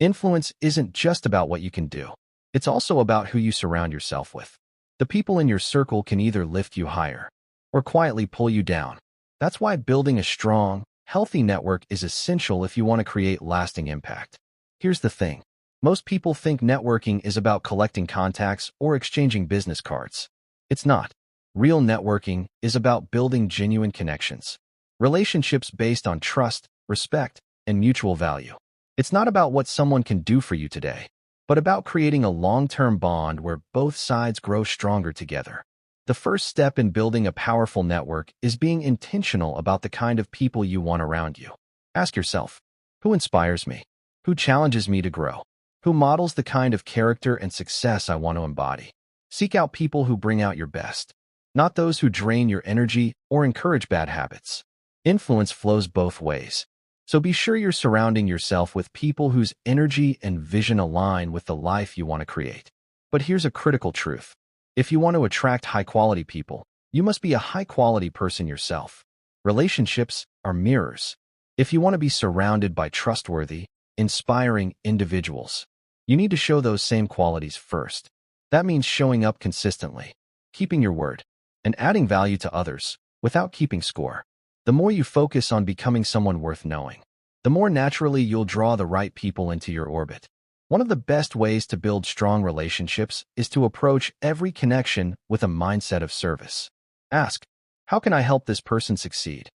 Influence isn't just about what you can do. It's also about who you surround yourself with. The people in your circle can either lift you higher or quietly pull you down. That's why building a strong, healthy network is essential if you want to create lasting impact. Here's the thing. Most people think networking is about collecting contacts or exchanging business cards. It's not. Real networking is about building genuine connections, relationships based on trust, respect, and mutual value. It's not about what someone can do for you today, but about creating a long-term bond where both sides grow stronger together. The first step in building a powerful network is being intentional about the kind of people you want around you. Ask yourself, who inspires me? Who challenges me to grow? Who models the kind of character and success I want to embody? Seek out people who bring out your best, not those who drain your energy or encourage bad habits. Influence flows both ways, so be sure you're surrounding yourself with people whose energy and vision align with the life you want to create. But here's a critical truth. If you want to attract high-quality people, you must be a high-quality person yourself. Relationships are mirrors. If you want to be surrounded by trustworthy, inspiring individuals, you need to show those same qualities first. That means showing up consistently, keeping your word, and adding value to others without keeping score. The more you focus on becoming someone worth knowing, the more naturally you'll draw the right people into your orbit. One of the best ways to build strong relationships is to approach every connection with a mindset of service. Ask, how can I help this person succeed?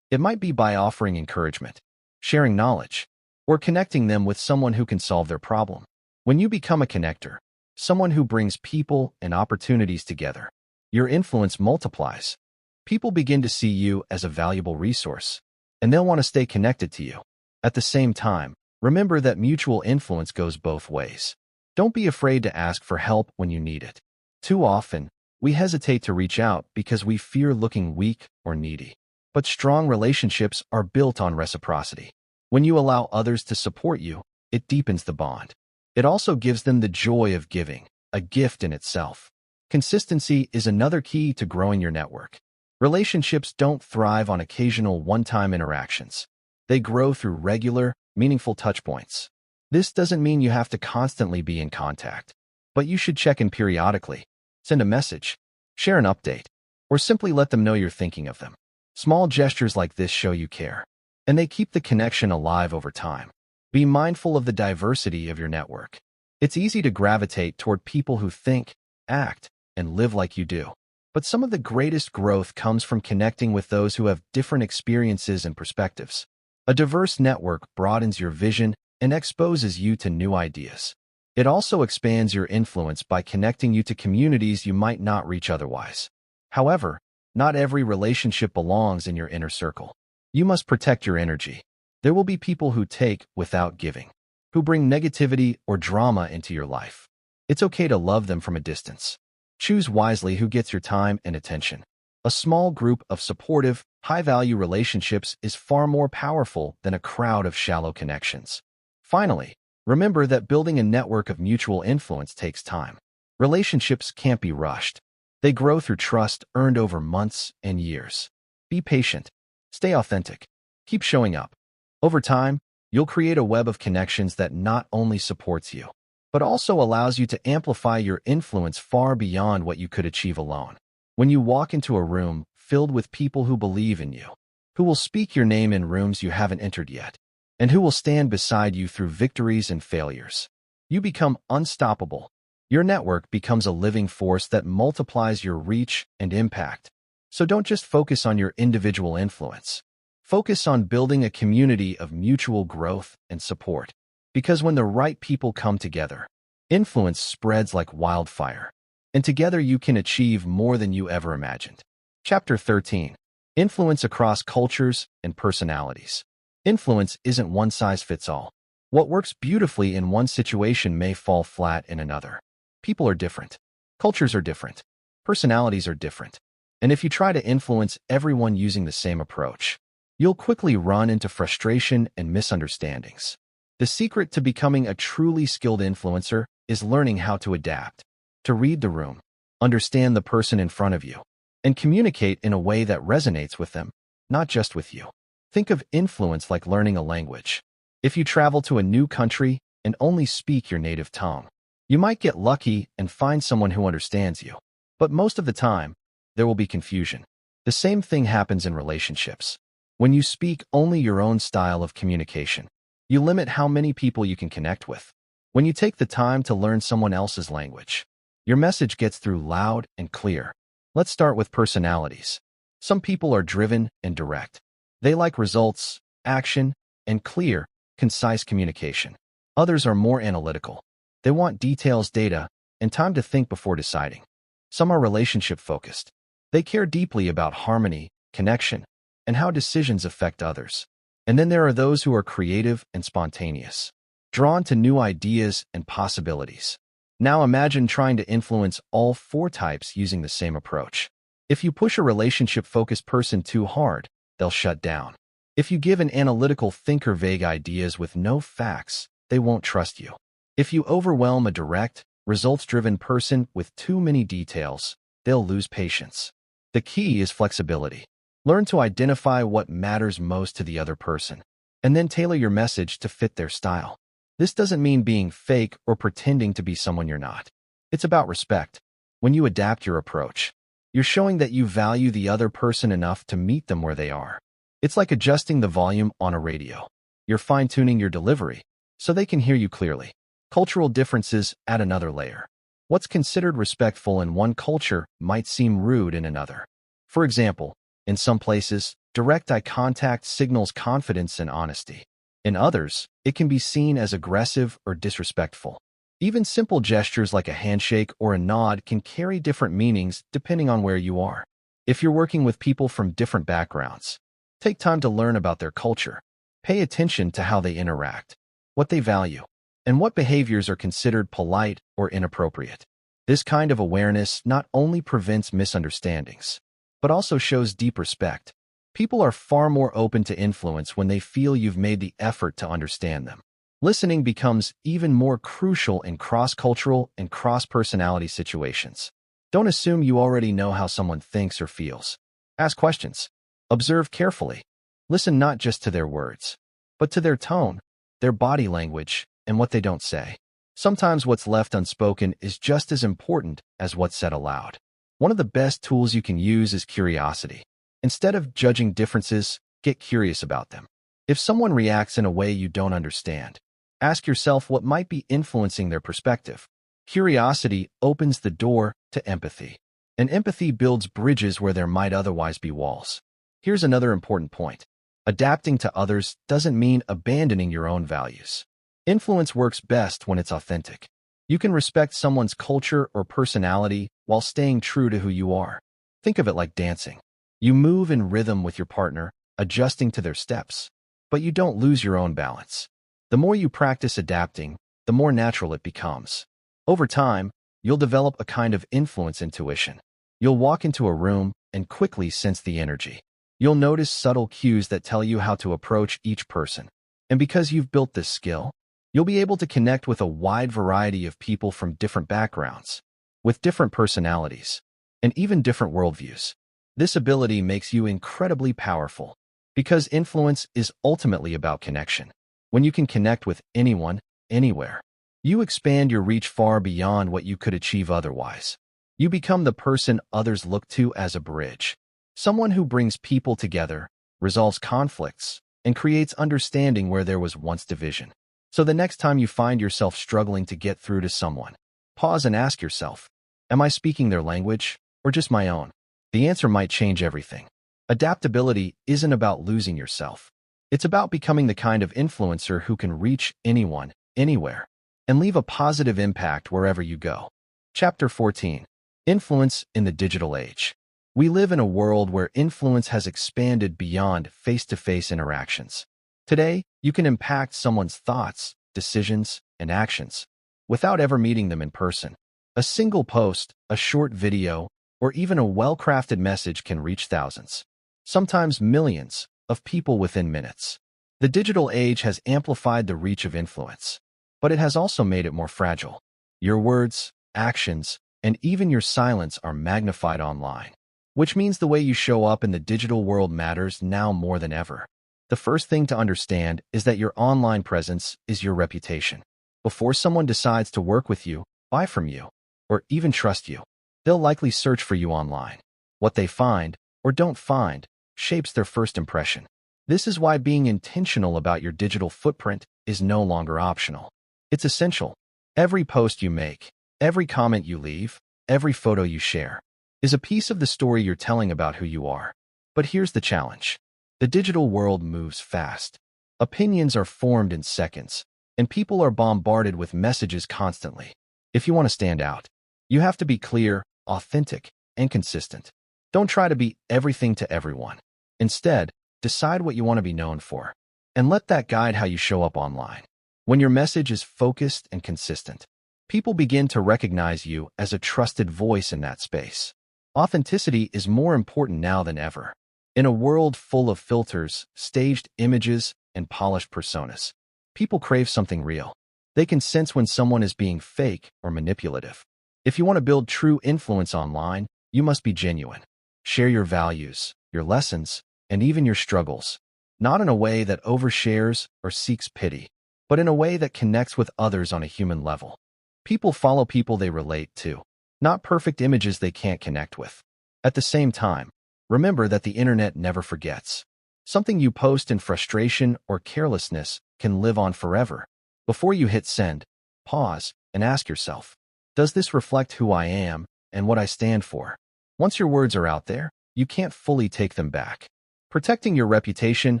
It might be by offering encouragement, sharing knowledge, or connecting them with someone who can solve their problem. When you become a connector, someone who brings people and opportunities together, your influence multiplies. People begin to see you as a valuable resource, and they'll want to stay connected to you. At the same time, remember that mutual influence goes both ways. Don't be afraid to ask for help when you need it. Too often, we hesitate to reach out because we fear looking weak or needy. But strong relationships are built on reciprocity. When you allow others to support you, it deepens the bond. It also gives them the joy of giving, a gift in itself. Consistency is another key to growing your network. Relationships don't thrive on occasional one-time interactions. They grow through regular, meaningful touchpoints. This doesn't mean you have to constantly be in contact, but you should check in periodically, send a message, share an update, or simply let them know you're thinking of them. Small gestures like this show you care, and they keep the connection alive over time. Be mindful of the diversity of your network. It's easy to gravitate toward people who think, act, and live like you do. But some of the greatest growth comes from connecting with those who have different experiences and perspectives. A diverse network broadens your vision and exposes you to new ideas. It also expands your influence by connecting you to communities you might not reach otherwise. However, not every relationship belongs in your inner circle. You must protect your energy. There will be people who take without giving, who bring negativity or drama into your life. It's okay to love them from a distance. Choose wisely who gets your time and attention. A small group of supportive, high-value relationships is far more powerful than a crowd of shallow connections. Finally, remember that building a network of mutual influence takes time. Relationships can't be rushed. They grow through trust earned over months and years. Be patient. Stay authentic. Keep showing up. Over time, you'll create a web of connections that not only supports you, but also allows you to amplify your influence far beyond what you could achieve alone. When you walk into a room filled with people who believe in you, who will speak your name in rooms you haven't entered yet, and who will stand beside you through victories and failures, you become unstoppable. Your network becomes a living force that multiplies your reach and impact. So don't just focus on your individual influence. Focus on building a community of mutual growth and support. Because when the right people come together, influence spreads like wildfire. And together you can achieve more than you ever imagined. Chapter 13. Influence across cultures and personalities. Influence isn't one size fits all. What works beautifully in one situation may fall flat in another. People are different. Cultures are different. Personalities are different. And if you try to influence everyone using the same approach, you'll quickly run into frustration and misunderstandings. The secret to becoming a truly skilled influencer is learning how to adapt, to read the room, understand the person in front of you, and communicate in a way that resonates with them, not just with you. Think of influence like learning a language. If you travel to a new country and only speak your native tongue, you might get lucky and find someone who understands you. But most of the time, there will be confusion. The same thing happens in relationships. When you speak only your own style of communication, you limit how many people you can connect with. When you take the time to learn someone else's language, your message gets through loud and clear. Let's start with personalities. Some people are driven and direct. They like results, action, and clear, concise communication. Others are more analytical. They want details, data, and time to think before deciding. Some are relationship-focused. They care deeply about harmony, connection, and how decisions affect others. And then there are those who are creative and spontaneous, drawn to new ideas and possibilities. Now imagine trying to influence all four types using the same approach. If you push a relationship-focused person too hard, they'll shut down. If you give an analytical thinker vague ideas with no facts, they won't trust you. If you overwhelm a direct, results-driven person with too many details, they'll lose patience. The key is flexibility. Learn to identify what matters most to the other person, and then tailor your message to fit their style. This doesn't mean being fake or pretending to be someone you're not. It's about respect. When you adapt your approach, you're showing that you value the other person enough to meet them where they are. It's like adjusting the volume on a radio. You're fine-tuning your delivery so they can hear you clearly. Cultural differences add another layer. What's considered respectful in one culture might seem rude in another. For example, in some places, direct eye contact signals confidence and honesty. In others, it can be seen as aggressive or disrespectful. Even simple gestures like a handshake or a nod can carry different meanings depending on where you are. If you're working with people from different backgrounds, take time to learn about their culture. Pay attention to how they interact, what they value, and what behaviors are considered polite or inappropriate. This kind of awareness not only prevents misunderstandings, but also shows deep respect. People are far more open to influence when they feel you've made the effort to understand them. Listening becomes even more crucial in cross-cultural and cross-personality situations. Don't assume you already know how someone thinks or feels. Ask questions. Observe carefully. Listen not just to their words, but to their tone, their body language, and what they don't say. Sometimes what's left unspoken is just as important as what's said aloud. One of the best tools you can use is curiosity. Instead of judging differences, get curious about them. If someone reacts in a way you don't understand, ask yourself what might be influencing their perspective. Curiosity opens the door to empathy, and empathy builds bridges where there might otherwise be walls. Here's another important point. Adapting to others doesn't mean abandoning your own values. Influence works best when it's authentic. You can respect someone's culture or personality while staying true to who you are. Think of it like dancing. You move in rhythm with your partner, adjusting to their steps, but you don't lose your own balance. The more you practice adapting, the more natural it becomes. Over time, you'll develop a kind of influence intuition. You'll walk into a room and quickly sense the energy. You'll notice subtle cues that tell you how to approach each person. And because you've built this skill, you'll be able to connect with a wide variety of people from different backgrounds, with different personalities, and even different worldviews. This ability makes you incredibly powerful, because influence is ultimately about connection. When you can connect with anyone, anywhere, you expand your reach far beyond what you could achieve otherwise. You become the person others look to as a bridge, someone who brings people together, resolves conflicts, and creates understanding where there was once division. So the next time you find yourself struggling to get through to someone, pause and ask yourself, am I speaking their language or just my own? The answer might change everything. Adaptability isn't about losing yourself. It's about becoming the kind of influencer who can reach anyone, anywhere, and leave a positive impact wherever you go. Chapter 14. Influence in the Digital Age. We live in a world where influence has expanded beyond face-to-face interactions. Today, you can impact someone's thoughts, decisions, and actions without ever meeting them in person. A single post, a short video, or even a well-crafted message can reach thousands, sometimes millions, of people within minutes. The digital age has amplified the reach of influence, but it has also made it more fragile. Your words, actions, and even your silence are magnified online, which means the way you show up in the digital world matters now more than ever. The first thing to understand is that your online presence is your reputation. Before someone decides to work with you, buy from you, or even trust you, they'll likely search for you online. What they find, or don't find, shapes their first impression. This is why being intentional about your digital footprint is no longer optional. It's essential. Every post you make, every comment you leave, every photo you share, is a piece of the story you're telling about who you are. But here's the challenge. The digital world moves fast. Opinions are formed in seconds, and people are bombarded with messages constantly. If you want to stand out, you have to be clear, authentic, and consistent. Don't try to be everything to everyone. Instead, decide what you want to be known for, and let that guide how you show up online. When your message is focused and consistent, people begin to recognize you as a trusted voice in that space. Authenticity is more important now than ever. In a world full of filters, staged images, and polished personas, people crave something real. They can sense when someone is being fake or manipulative. If you want to build true influence online, you must be genuine. Share your values, your lessons, and even your struggles, not in a way that overshares or seeks pity, but in a way that connects with others on a human level. People follow people they relate to, not perfect images they can't connect with. At the same time, remember that the internet never forgets. Something you post in frustration or carelessness can live on forever. Before you hit send, pause and ask yourself, does this reflect who I am and what I stand for? Once your words are out there, you can't fully take them back. Protecting your reputation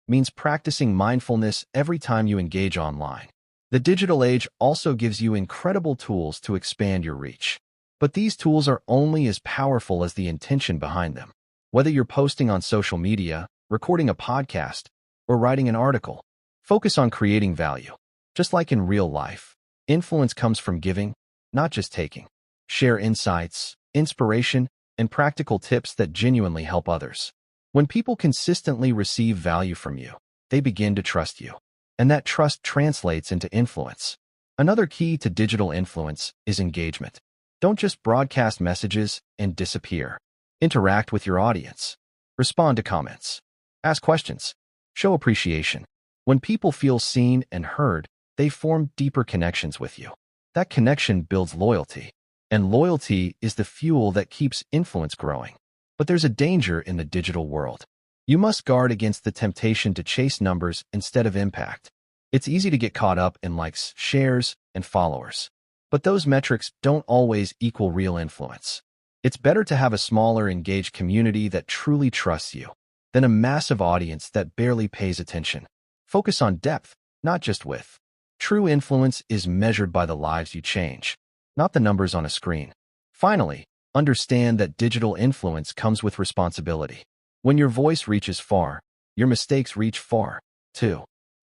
means practicing mindfulness every time you engage online. The digital age also gives you incredible tools to expand your reach. But these tools are only as powerful as the intention behind them. Whether you're posting on social media, recording a podcast, or writing an article, focus on creating value. Just like in real life, influence comes from giving, not just taking. Share insights, inspiration, and practical tips that genuinely help others. When people consistently receive value from you, they begin to trust you, and that trust translates into influence. Another key to digital influence is engagement. Don't just broadcast messages and disappear. Interact with your audience. Respond to comments. Ask questions. Show appreciation. When people feel seen and heard, they form deeper connections with you. That connection builds loyalty, and loyalty is the fuel that keeps influence growing. But there's a danger in the digital world. You must guard against the temptation to chase numbers instead of impact. It's easy to get caught up in likes, shares, and followers. But those metrics don't always equal real influence. It's better to have a smaller, engaged community that truly trusts you than a massive audience that barely pays attention. Focus on depth, not just width. True influence is measured by the lives you change, not the numbers on a screen. Finally, understand that digital influence comes with responsibility. When your voice reaches far, your mistakes reach far, too.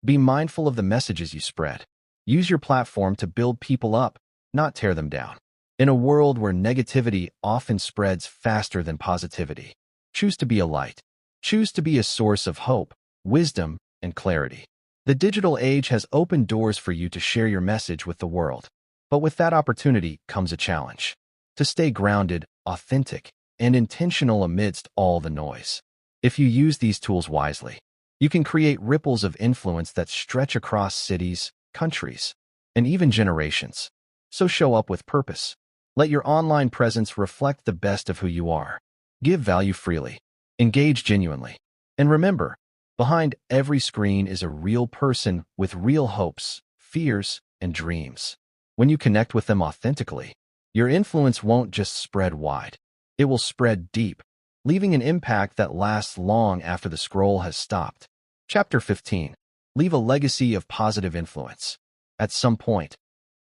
Be mindful of the messages you spread. Use your platform to build people up, not tear them down. In a world where negativity often spreads faster than positivity, Choose to be a light. Choose to be a source of hope, wisdom, and clarity. The digital age has opened doors for you to share your message with the world. But with that opportunity comes a challenge. To stay grounded, authentic, and intentional amidst all the noise. If you use these tools wisely, you can create ripples of influence that stretch across cities, countries, and even generations. So show up with purpose. Let your online presence reflect the best of who you are. Give value freely. Engage genuinely. And remember, behind every screen is a real person with real hopes, fears, and dreams. When you connect with them authentically, your influence won't just spread wide. It will spread deep, leaving an impact that lasts long after the scroll has stopped. Chapter 15. Leave a legacy of positive influence. At some point,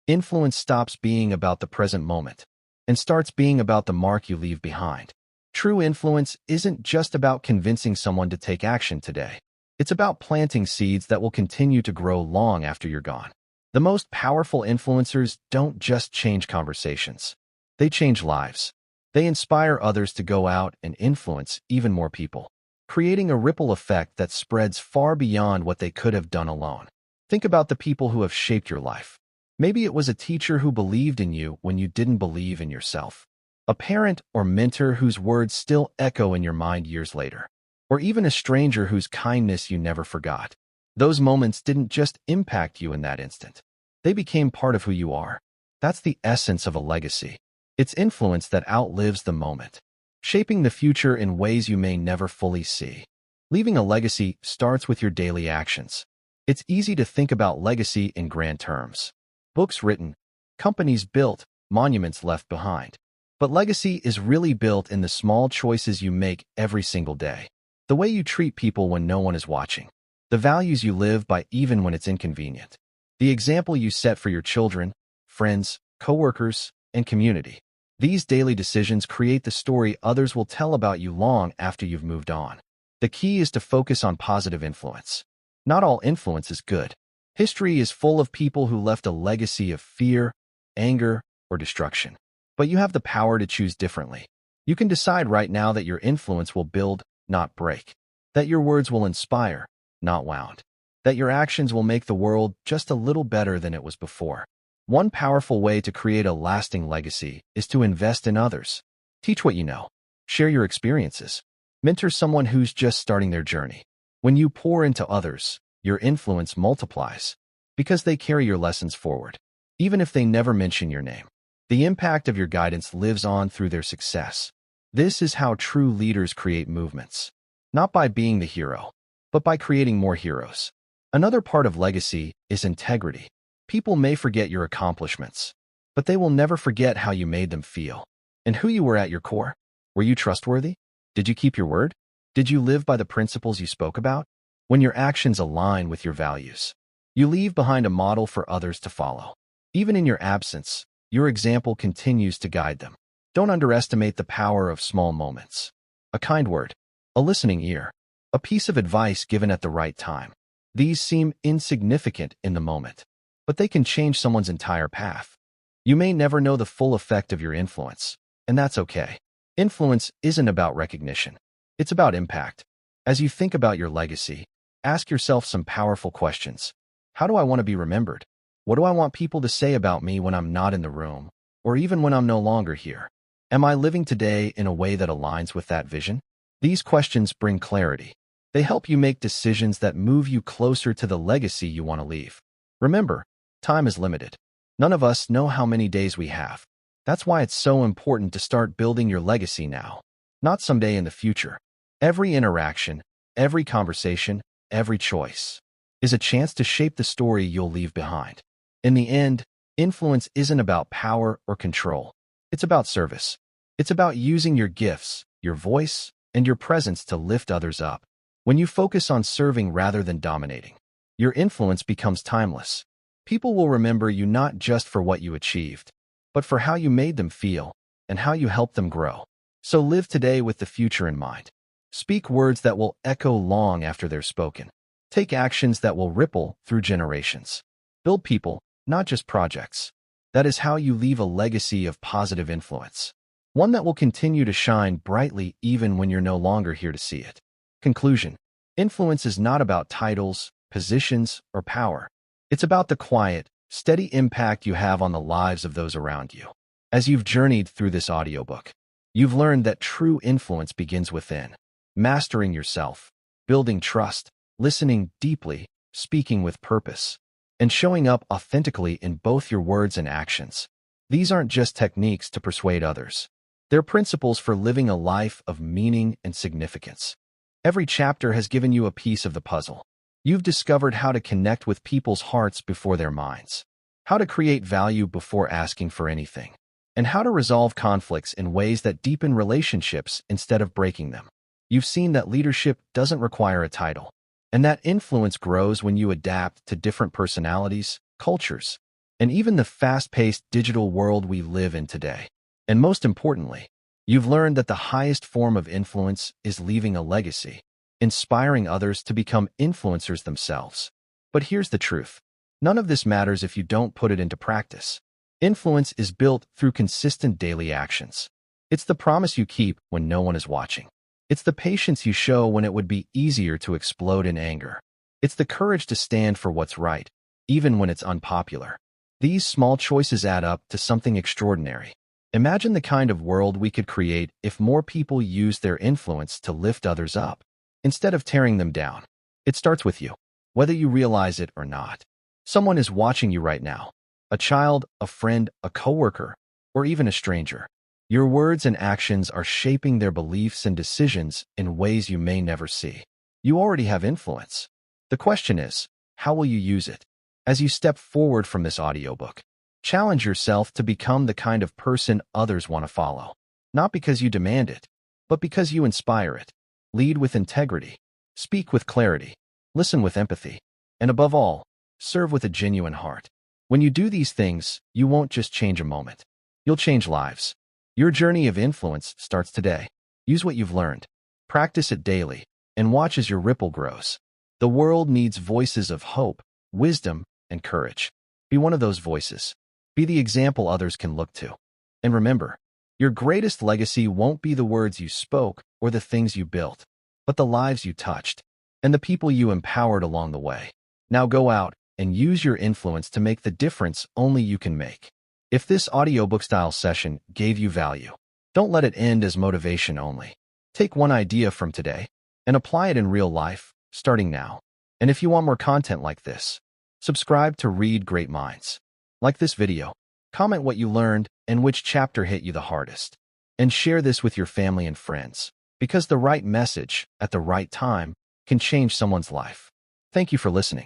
influence stops being about the present moment and starts being about the mark you leave behind. True influence isn't just about convincing someone to take action today. It's about planting seeds that will continue to grow long after you're gone. The most powerful influencers don't just change conversations. They change lives. They inspire others to go out and influence even more people, creating a ripple effect that spreads far beyond what they could have done alone. Think about the people who have shaped your life. Maybe it was a teacher who believed in you when you didn't believe in yourself. A parent or mentor whose words still echo in your mind years later. Or even a stranger whose kindness you never forgot. Those moments didn't just impact you in that instant. They became part of who you are. That's the essence of a legacy. It's influence that outlives the moment, shaping the future in ways you may never fully see. Leaving a legacy starts with your daily actions. It's easy to think about legacy in grand terms. Books written, companies built, monuments left behind. But legacy is really built in the small choices you make every single day. The way you treat people when no one is watching. The values you live by even when it's inconvenient. The example you set for your children, friends, coworkers, and community. These daily decisions create the story others will tell about you long after you've moved on. The key is to focus on positive influence. Not all influence is good. History is full of people who left a legacy of fear, anger, or destruction. But you have the power to choose differently. You can decide right now that your influence will build, not break. That your words will inspire, not wound. That your actions will make the world just a little better than it was before. One powerful way to create a lasting legacy is to invest in others. Teach what you know. Share your experiences. Mentor someone who's just starting their journey. When you pour into others, your influence multiplies because they carry your lessons forward, even if they never mention your name. The impact of your guidance lives on through their success. This is how true leaders create movements. Not by being the hero, but by creating more heroes. Another part of legacy is integrity. People may forget your accomplishments, but they will never forget how you made them feel and who you were at your core. Were you trustworthy? Did you keep your word? Did you live by the principles you spoke about? When your actions align with your values, you leave behind a model for others to follow. Even in your absence, your example continues to guide them. Don't underestimate the power of small moments. A kind word, a listening ear, a piece of advice given at the right time. These seem insignificant in the moment, but they can change someone's entire path. You may never know the full effect of your influence, and that's okay. Influence isn't about recognition. It's about impact. As you think about your legacy, ask yourself some powerful questions. How do I want to be remembered? What do I want people to say about me when I'm not in the room, or even when I'm no longer here? Am I living today in a way that aligns with that vision? These questions bring clarity. They help you make decisions that move you closer to the legacy you want to leave. Remember, time is limited. None of us know how many days we have. That's why it's so important to start building your legacy now, not someday in the future. Every interaction, every conversation, every choice is a chance to shape the story you'll leave behind. In the end, influence isn't about power or control. It's about service. It's about using your gifts, your voice, and your presence to lift others up. When you focus on serving rather than dominating, your influence becomes timeless. People will remember you not just for what you achieved, but for how you made them feel and how you helped them grow. So live today with the future in mind. Speak words that will echo long after they're spoken. Take actions that will ripple through generations. Build people, not just projects. That is how you leave a legacy of positive influence. one that will continue to shine brightly even when you're no longer here to see it. Conclusion: influence is not about titles, positions, or power. It's about the quiet, steady impact you have on the lives of those around you. As you've journeyed through this audiobook, you've learned that true influence begins within, mastering yourself, building trust, listening deeply, speaking with purpose, and showing up authentically in both your words and actions. These aren't just techniques to persuade others. They're principles for living a life of meaning and significance. Every chapter has given you a piece of the puzzle. You've discovered how to connect with people's hearts before their minds, how to create value before asking for anything, and how to resolve conflicts in ways that deepen relationships instead of breaking them. You've seen that leadership doesn't require a title, and that influence grows when you adapt to different personalities, cultures, and even the fast-paced digital world we live in today. And most importantly, you've learned that the highest form of influence is leaving a legacy, inspiring others to become influencers themselves. But here's the truth: none of this matters if you don't put it into practice. Influence is built through consistent daily actions. It's the promise you keep when no one is watching. It's the patience you show when it would be easier to explode in anger. It's the courage to stand for what's right, even when it's unpopular. These small choices add up to something extraordinary. Imagine the kind of world we could create if more people used their influence to lift others up, instead of tearing them down. It starts with you, whether you realize it or not. Someone is watching you right now. A child, a friend, a coworker, or even a stranger. Your words and actions are shaping their beliefs and decisions in ways you may never see. You already have influence. The question is, how will you use it? As you step forward from this audiobook, challenge yourself to become the kind of person others want to follow. Not because you demand it, but because you inspire it. Lead with integrity, speak with clarity, listen with empathy, and above all, serve with a genuine heart. When you do these things, you won't just change a moment. You'll change lives. Your journey of influence starts today. Use what you've learned, practice it daily, and watch as your ripple grows. The world needs voices of hope, wisdom, and courage. Be one of those voices. Be the example others can look to. And remember, your greatest legacy won't be the words you spoke or the things you built, but the lives you touched and the people you empowered along the way. Now go out and use your influence to make the difference only you can make. If this audiobook-style session gave you value, don't let it end as motivation only. Take one idea from today and apply it in real life, starting now. And if you want more content like this, subscribe to Read Great Minds. Like this video, comment what you learned and which chapter hit you the hardest. And share this with your family and friends, because the right message at the right time can change someone's life. Thank you for listening.